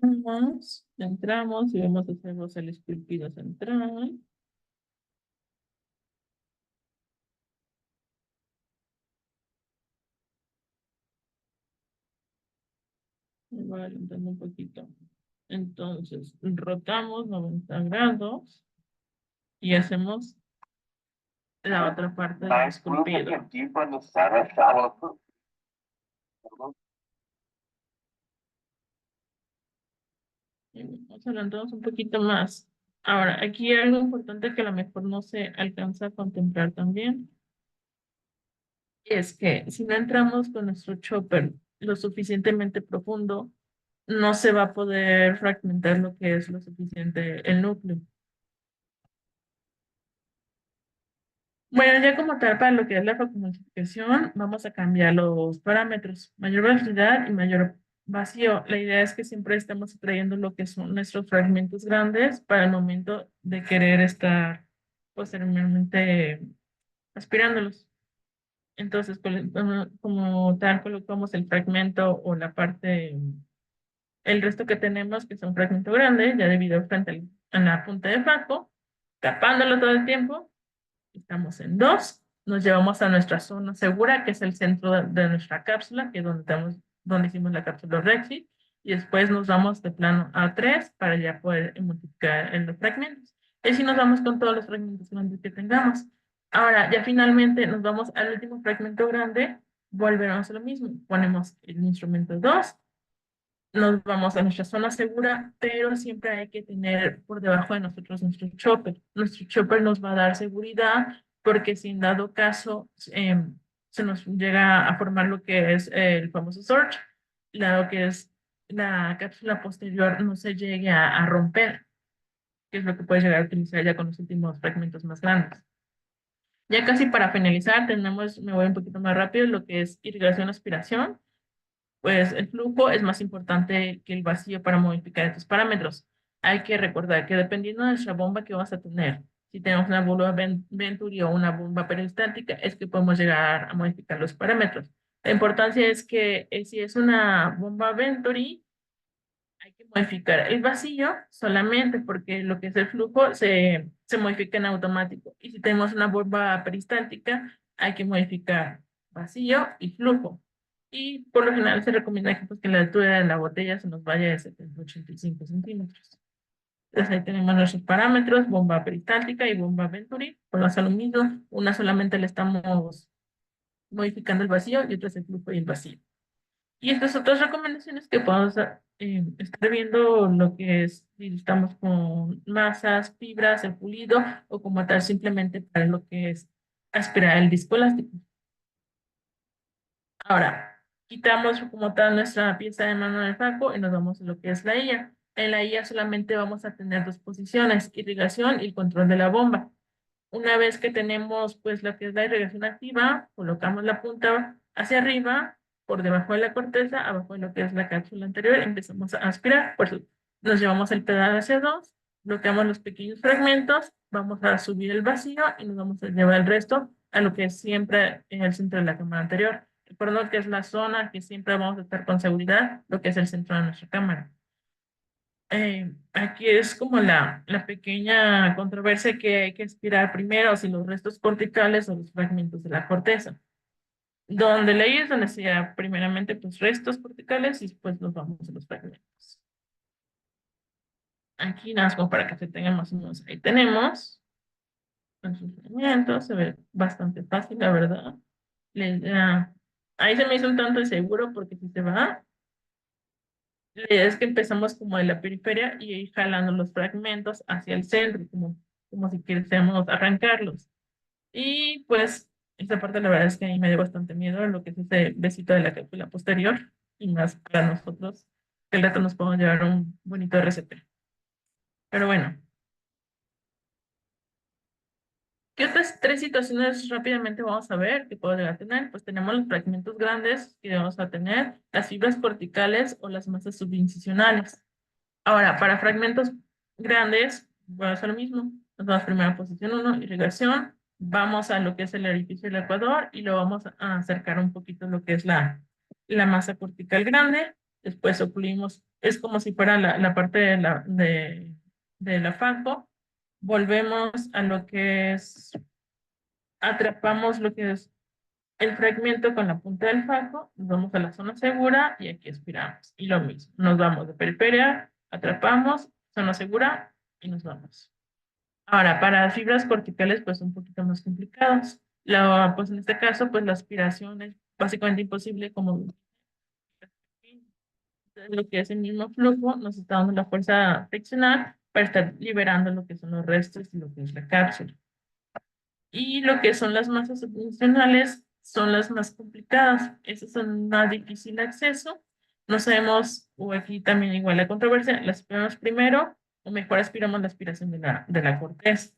Vamos, entramos y vamos a hacer el esculpido central. Me voy adelantando un poquito. Entonces, rotamos 90 grados y hacemos la otra parte del esculpido. Y vamos adelantamos un poquito más. Ahora, aquí hay algo importante que a lo mejor no se alcanza a contemplar también. Y es que si no entramos con nuestro chopper lo suficientemente profundo, no se va a poder fragmentar lo que es lo suficiente el núcleo. Bueno, ya como tal, para lo que es la multiplicación, vamos a cambiar los parámetros, mayor velocidad y mayor vacío. La idea es que siempre estemos trayendo lo que son nuestros fragmentos grandes para el momento de querer estar posteriormente aspirándolos. Entonces, como tal, colocamos el fragmento o la parte, el resto que tenemos, que es un fragmento grande, ya debido frente a la punta de faco, tapándolo todo el tiempo. Estamos en 2. Nos llevamos a nuestra zona segura, que es el centro de nuestra cápsula, que es donde hicimos la cápsula Rexy. Y después nos vamos de plano a 3 para ya poder multiplicar en los fragmentos. Y así nos vamos con todos los fragmentos grandes que tengamos. Ahora, ya finalmente nos vamos al último fragmento grande. Volvemos a lo mismo. Ponemos el instrumento 2, nos vamos a nuestra zona segura, pero siempre hay que tener por debajo de nosotros nuestro chopper. Nuestro chopper nos va a dar seguridad porque si en dado caso se nos llega a formar lo que es el famoso surge, lo que es la cápsula posterior no se llegue a romper, que es lo que puede llegar a utilizar ya con los últimos fragmentos más grandes. Ya casi para finalizar, tenemos, me voy un poquito más rápido, lo que es irrigación-aspiración. Pues el flujo es más importante que el vacío para modificar estos parámetros. Hay que recordar que dependiendo de nuestra bomba que vamos a tener, si tenemos una bomba Venturi o una bomba peristáltica, es que podemos llegar a modificar los parámetros. La importancia es que si es una bomba Venturi, hay que modificar el vacío solamente porque lo que es el flujo se modifica en automático. Y si tenemos una bomba peristáltica, hay que modificar vacío y flujo. Y por lo general se recomienda que, pues, que la altura de la botella se nos vaya de 70 a 85 centímetros. Entonces ahí tenemos nuestros parámetros, bomba peristáltica y bomba Venturi. Por hacer lo mismo, una solamente le estamos modificando el vacío y otra es el flujo y el vacío. Y estas otras recomendaciones que podemos estar viendo lo que es, si estamos con masas, fibras, el pulido o como tal simplemente para lo que es aspirar el disco elástico. Ahora, quitamos como tal nuestra pieza de mano del saco y nos vamos a lo que es la IA. En la IA solamente vamos a tener dos posiciones, irrigación y el control de la bomba. Una vez que tenemos pues lo que es la irrigación activa, colocamos la punta hacia arriba, por debajo de la corteza, abajo de lo que es la cápsula anterior, empezamos a aspirar. Por eso nos llevamos el pedal hacia dos, bloqueamos los pequeños fragmentos, vamos a subir el vacío y nos vamos a llevar el resto a lo que es siempre en el centro de la cámara anterior. Recuerdo que es la zona que siempre vamos a estar con seguridad, lo que es el centro de nuestra cámara. Aquí es como la pequeña controversia que hay que aspirar primero, si los restos corticales o los fragmentos de la corteza. Donde leí es donde sea primeramente pues restos corticales y después nos vamos a los fragmentos. Aquí nada más como para que se tengan más o menos. Ahí tenemos los fragmentos, se ve bastante fácil, la verdad. Ahí se me hizo un tanto inseguro porque si se va, la idea es que empezamos como de la periferia y ir jalando los fragmentos hacia el centro, como si quisiéramos arrancarlos. Y pues esta parte la verdad es que a mí me dio bastante miedo lo que es ese besito de la cápsula posterior y más para nosotros, que el rato nos podemos llevar un bonito RCP. Pero bueno, ¿qué otras tres situaciones rápidamente vamos a ver que puedo llegar a tener? Pues tenemos los fragmentos grandes que vamos a tener, las fibras corticales o las masas subincisionales. Ahora, para fragmentos grandes, voy a hacer lo mismo. Nos vamos primero a posición uno, irrigación. Vamos a lo que es el orificio del ecuador y lo vamos a acercar un poquito a lo que es la masa cortical grande. Después ocluimos, es como si fuera la parte de la FACO. Volvemos a lo que es, atrapamos lo que es el fragmento con la punta del fajo, nos vamos a la zona segura y aquí expiramos. Y lo mismo, nos vamos de periferia, atrapamos, zona segura y nos vamos. Ahora, para fibras corticales, pues un poquito más complicados. Pues en este caso, pues la aspiración es básicamente imposible, como lo que es el mismo flujo, nos está dando la fuerza friccional para estar liberando lo que son los restos y lo que es la cápsula. Y lo que son las masas subdimensionales son las más complicadas. Esas son más difícil acceso. No sabemos, o aquí también igual la controversia, ¿las aspiramos primero o mejor aspiramos la aspiración de la corteza?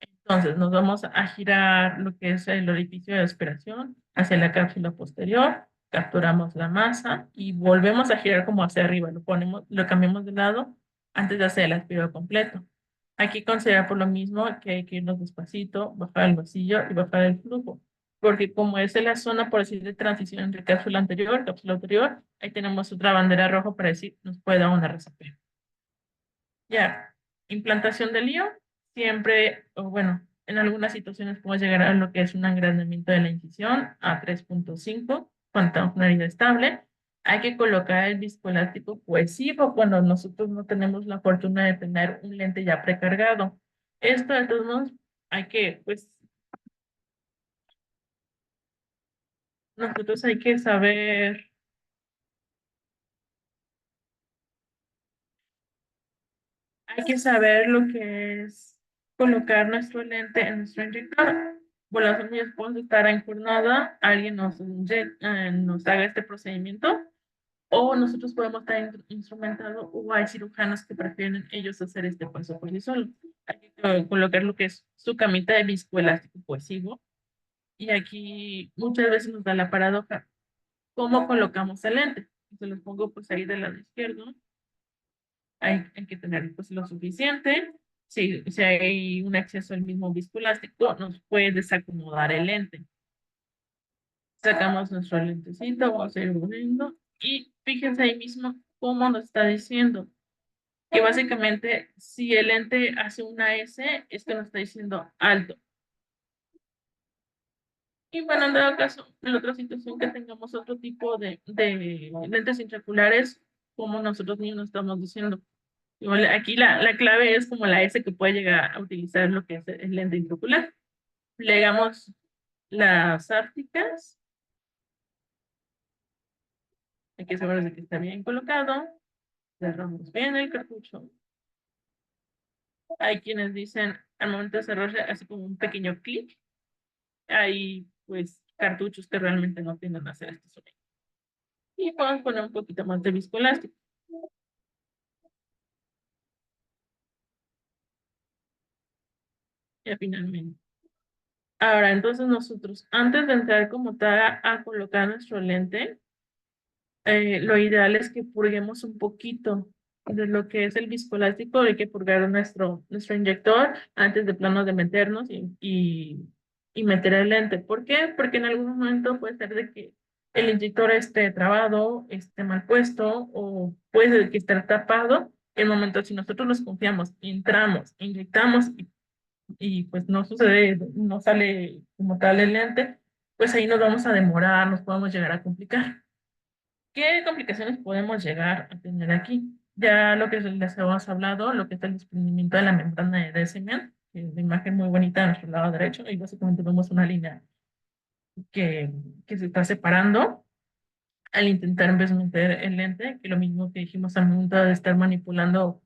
Entonces nos vamos a girar lo que es el orificio de aspiración hacia la cápsula posterior, capturamos la masa y volvemos a girar como hacia arriba, lo cambiamos de lado antes de hacer el aspirado completo. Aquí considera por lo mismo que hay que irnos despacito, bajar el vacío y bajar el flujo, porque como es en la zona, por decir, de transición entre cápsula anterior, cápsula anterior, ahí tenemos otra bandera roja para decir, nos puede dar una RCP. Ya, implantación del lío, siempre, o bueno, en algunas situaciones podemos llegar a lo que es un agrandamiento de la incisión a 3.5 cuando tenemos una herida estable. Hay que colocar el viscoelástico cohesivo cuando nosotros no tenemos la fortuna de tener un lente ya precargado. Esto, de todos modos, hay que, pues, nosotros hay que saber. Hay que saber lo que es colocar nuestro lente en nuestro inyector. Bueno, las hormigas podemos estar en jornada, alguien nos haga este procedimiento, o nosotros podemos estar instrumentados, o hay cirujanos que prefieren ellos hacer este paso por sí solos. Hay que colocar lo que es su camita de viscoelástico cohesivo. Y aquí muchas veces nos da la paradoja. ¿Cómo colocamos el lente? Se los pongo pues ahí del lado izquierdo. Hay que tener pues lo suficiente. Si hay un exceso del mismo viscoelástico, nos puede desacomodar el lente. Sacamos nuestro lentecito, vamos a ir volviendo y fíjense ahí mismo cómo nos está diciendo que básicamente si el lente hace una S, esto nos está diciendo alto. Y bueno, en dado caso, en otra situación que tengamos otro tipo de lentes intraculares, como nosotros mismos estamos diciendo. Igual aquí la clave es como la S que puede llegar a utilizar lo que es el lente intraocular. Plegamos las ápticas. Hay que saber de que está bien colocado. Cerramos bien el cartucho. Hay quienes dicen al momento de cerrarse hace como un pequeño clic. Hay pues cartuchos que realmente no tienden a hacer este sonido. Y podemos poner un poquito más de viscoelástico. ya finalmente. Ahora, entonces nosotros, antes de entrar como tal a colocar nuestro lente, lo ideal es que purguemos un poquito de lo que es el viscoelástico. Hay que purgar nuestro inyector antes de plano de meternos y meter el lente. ¿Por qué? Porque en algún momento puede ser de que el inyector esté trabado, esté mal puesto o puede que esté tapado. El momento, si nosotros nos confiamos, entramos, inyectamos y pues no sucede, no sale como tal el lente, pues ahí nos vamos a demorar, nos podemos llegar a complicar. ¿Qué complicaciones podemos llegar a tener aquí? Ya lo que les hemos hablado, lo que es el desprendimiento de la membrana de semen, que es de imagen muy bonita a nuestro lado derecho, y básicamente vemos una línea que, que se está separando al intentar en vez de meter el lente, que lo mismo que dijimos al momento de estar manipulando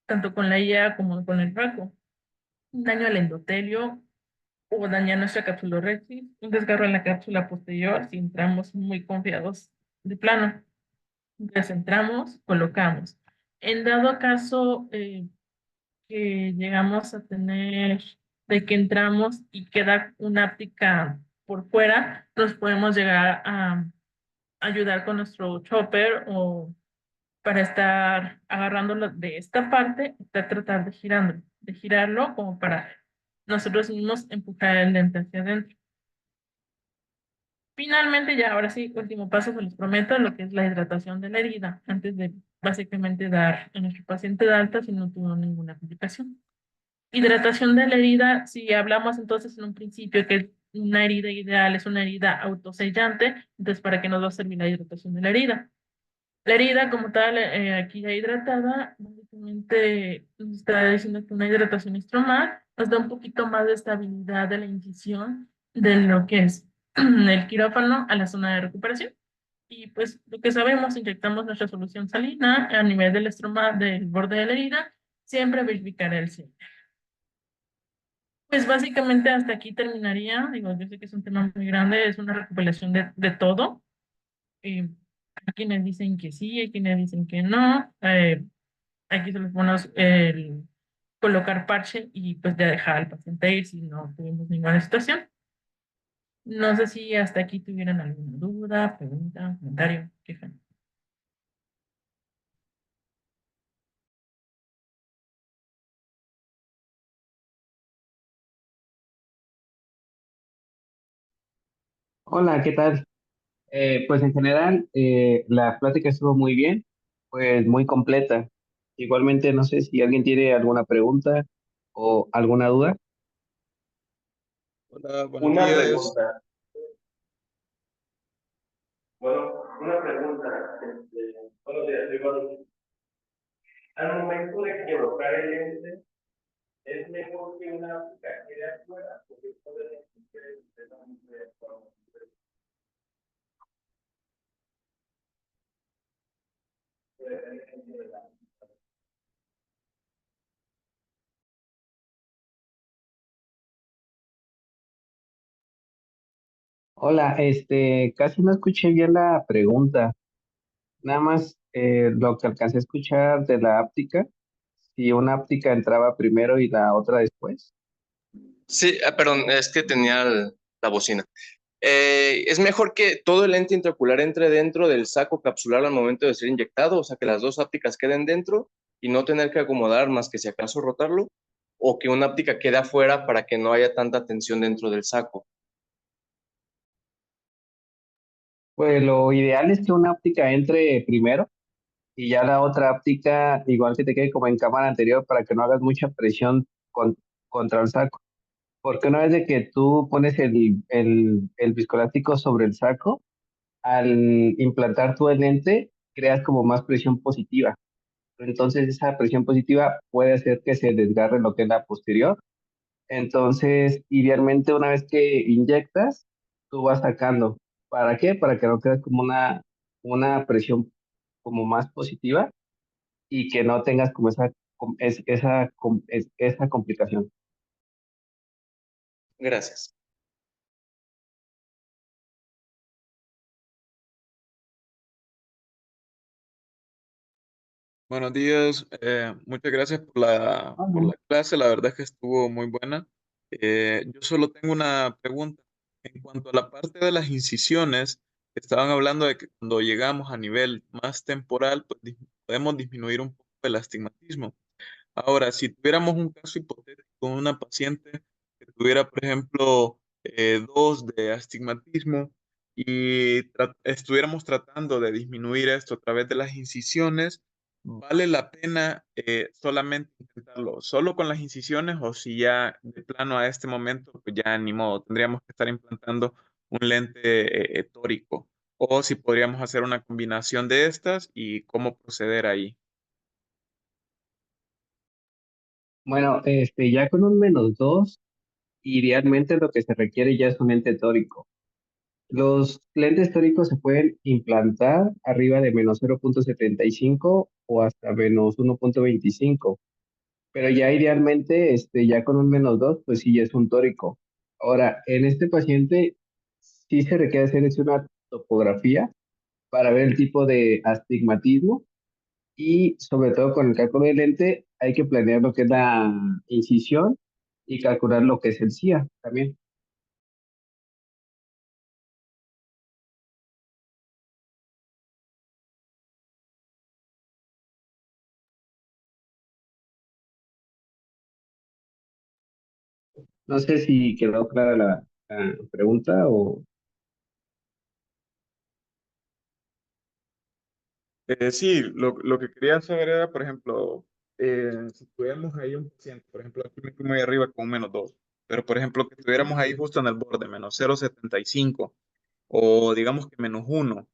tanto con la IA como con el raco. Un daño al endotelio o dañar nuestra cápsula rectis, un desgarro en la cápsula posterior si entramos muy confiados de plano. Descentramos, colocamos. En dado caso que llegamos a tener de que entramos y queda una áptica por fuera, nos podemos llegar a ayudar con nuestro chopper o para estar agarrándolo de esta parte, tratar de girarlo como para nosotros mismos empujar el lente hacia adentro. Finalmente, ya ahora sí, último paso, se los prometo, lo que es la hidratación de la herida, antes de básicamente dar a nuestro paciente de alta si no tuvo ninguna complicación. Hidratación de la herida, si hablamos entonces en un principio que una herida ideal es una herida autosellante, entonces ¿para qué nos va a servir la hidratación de la herida? La herida como tal, aquí ya hidratada, básicamente nos está diciendo que una hidratación estromal nos da un poquito más de estabilidad de la incisión de lo que es el quirófano a la zona de recuperación. Y pues lo que sabemos, inyectamos nuestra solución salina a nivel del estroma del borde de la herida, siempre verificar el sí. Pues básicamente hasta aquí terminaría. Digo, yo sé que es un tema muy grande, es una recopilación de todo. Eh, Hay quienes dicen que sí, hay quienes dicen que no. Aquí se les pone el colocar parche y pues ya dejar al paciente ir si no tuvimos ninguna situación. No sé si hasta aquí tuvieran alguna duda, pregunta, comentario, queja. Hola, ¿qué tal? Pues en general la plática estuvo muy bien, pues muy completa. Igualmente, no sé si alguien tiene alguna pregunta o alguna duda. Hola, buenos Una días. pregunta. Bueno, una pregunta. Buenos días, soy Guadalupe. Al momento de colocar el lente, ¿es mejor que una aplicación quede afuera? Porque puede ser Hola, casi no escuché bien la pregunta. Nada más lo que alcancé a escuchar de la áptica, si una áptica entraba primero y la otra después. Sí, perdón, es que tenía la bocina. Es mejor que todo el lente intraocular entre dentro del saco capsular al momento de ser inyectado, o sea, que las dos ápticas queden dentro y no tener que acomodar más que si acaso rotarlo, o que una áptica quede afuera para que no haya tanta tensión dentro del saco. Pues lo ideal es que una óptica entre primero y ya la otra óptica igual que te quede como en cámara anterior para que no hagas mucha presión contra el saco. Porque una vez de que tú pones el viscoelástico sobre el saco, al implantar tu lente, creas como más presión positiva. Entonces esa presión positiva puede hacer que se desgarre lo que es la posterior. Entonces, idealmente una vez que inyectas, tú vas sacando. ¿Para qué? Para que no quede como una presión como más positiva y que no tengas como esa complicación. Gracias. Buenos días, muchas gracias por la clase, la verdad es que estuvo muy buena. Yo solo tengo una pregunta. En cuanto a la parte de las incisiones, estaban hablando de que cuando llegamos a nivel más temporal, pues podemos disminuir un poco el astigmatismo. Ahora, si tuviéramos un caso hipotético con una paciente que tuviera, por ejemplo, 2 de astigmatismo y estuviéramos tratando de disminuir esto a través de las incisiones, ¿vale la pena solamente intentarlo solo con las incisiones o si ya de plano a este momento, pues ya ni modo, tendríamos que estar implantando un lente tórico? O si podríamos hacer una combinación de estas y cómo proceder ahí. Bueno, ya con un -2, idealmente lo que se requiere ya es un lente tórico. Los lentes tóricos se pueden implantar arriba de -0,75 o hasta -1,25, pero ya idealmente, ya con un -2, pues sí, ya es un tórico. Ahora, en este paciente sí se requiere hacer una topografía para ver el tipo de astigmatismo y sobre todo con el cálculo del lente hay que planear lo que es la incisión y calcular lo que es el CIA también. No sé si quedó clara la pregunta o... Sí, lo que quería saber era, por ejemplo, si tuviéramos ahí un paciente, por ejemplo, aquí me fui muy arriba con -2, pero por ejemplo, que estuviéramos ahí justo en el borde, -0,75 o digamos que -1,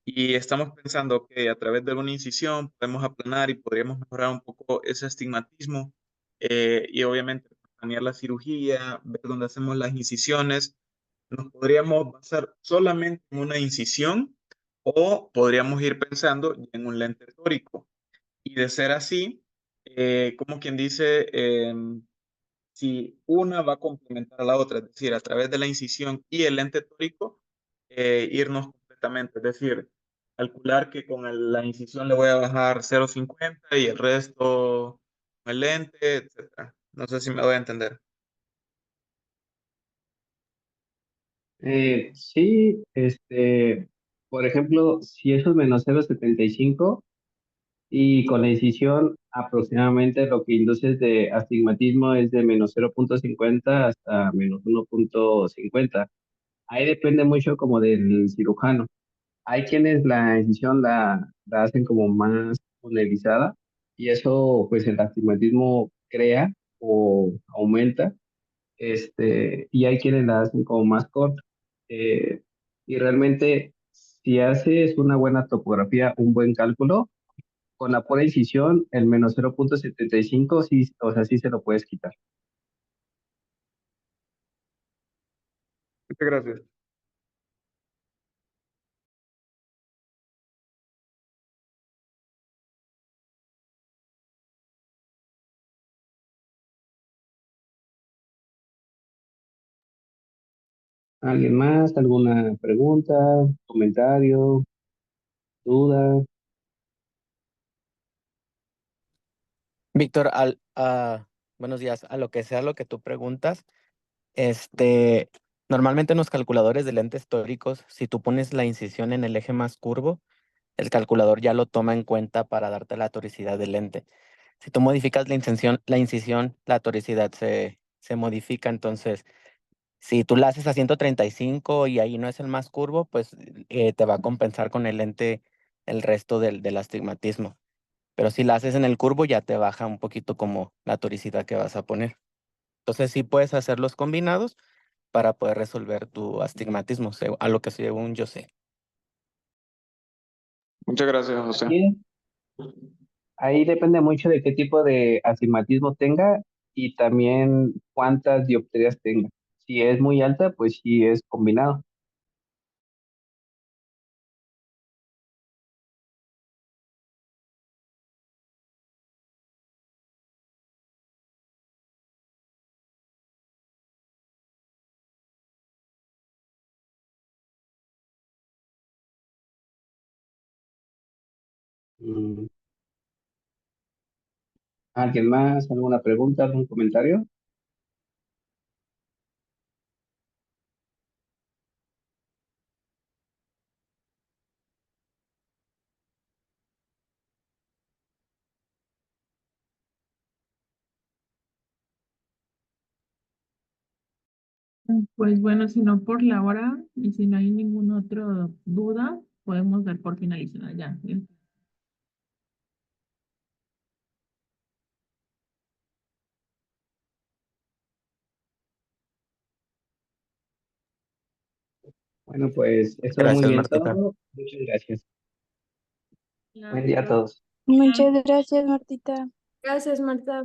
y estamos pensando que a través de una incisión podemos aplanar y podríamos mejorar un poco ese astigmatismo y obviamente planear la cirugía, ver dónde hacemos las incisiones. ¿Nos podríamos basar solamente en una incisión o podríamos ir pensando ya en un lente tórico? Y de ser así, como quien dice, si una va a complementar a la otra, es decir, a través de la incisión y el lente tórico, irnos completamente, es decir, calcular que con la incisión le voy a bajar 0,50 y el resto con el lente, etcétera. No sé si me voy a entender. Sí, por ejemplo, si eso es -0,75 y con la incisión aproximadamente lo que induces de astigmatismo es de -0,50 hasta -1,50. Ahí depende mucho como del cirujano. Hay quienes la incisión la hacen como más tunelizada y eso pues el astigmatismo crea o aumenta, y hay quienes la hacen como más corta. Eh, y realmente si haces una buena topografía, un buen cálculo, con la pura incisión, el -0,75 sí, o sea, sí se lo puedes quitar. Muchas gracias. ¿Alguien más? ¿Alguna pregunta, comentario, duda? Víctor, buenos días. A lo que sea lo que tú preguntas, normalmente en los calculadores de lentes tóricos, si tú pones la incisión en el eje más curvo, el calculador ya lo toma en cuenta para darte la toricidad del lente. Si tú modificas la incisión, la toricidad se modifica. Entonces, si tú la haces a 135 y ahí no es el más curvo, pues te va a compensar con el lente el resto del astigmatismo. Pero si la haces en el curvo, ya te baja un poquito como la toricidad que vas a poner. Entonces sí puedes hacer los combinados para poder resolver tu astigmatismo, a lo que según yo sé. Muchas gracias, José. Aquí, ahí depende mucho de qué tipo de astigmatismo tenga y también cuántas dioptrías tenga. Si es muy alta, pues sí es combinado. Mm, ¿Alguien más? ¿Alguna pregunta? ¿Algún comentario? Pues bueno, si no por la hora y si no hay ninguna otra duda, podemos dar por finalizada ya. Bueno, pues eso es muy Gracias, bien Martita. todo. Muchas gracias. Buen día a Gracias. todos. Muchas gracias, Martita. Gracias, Marta.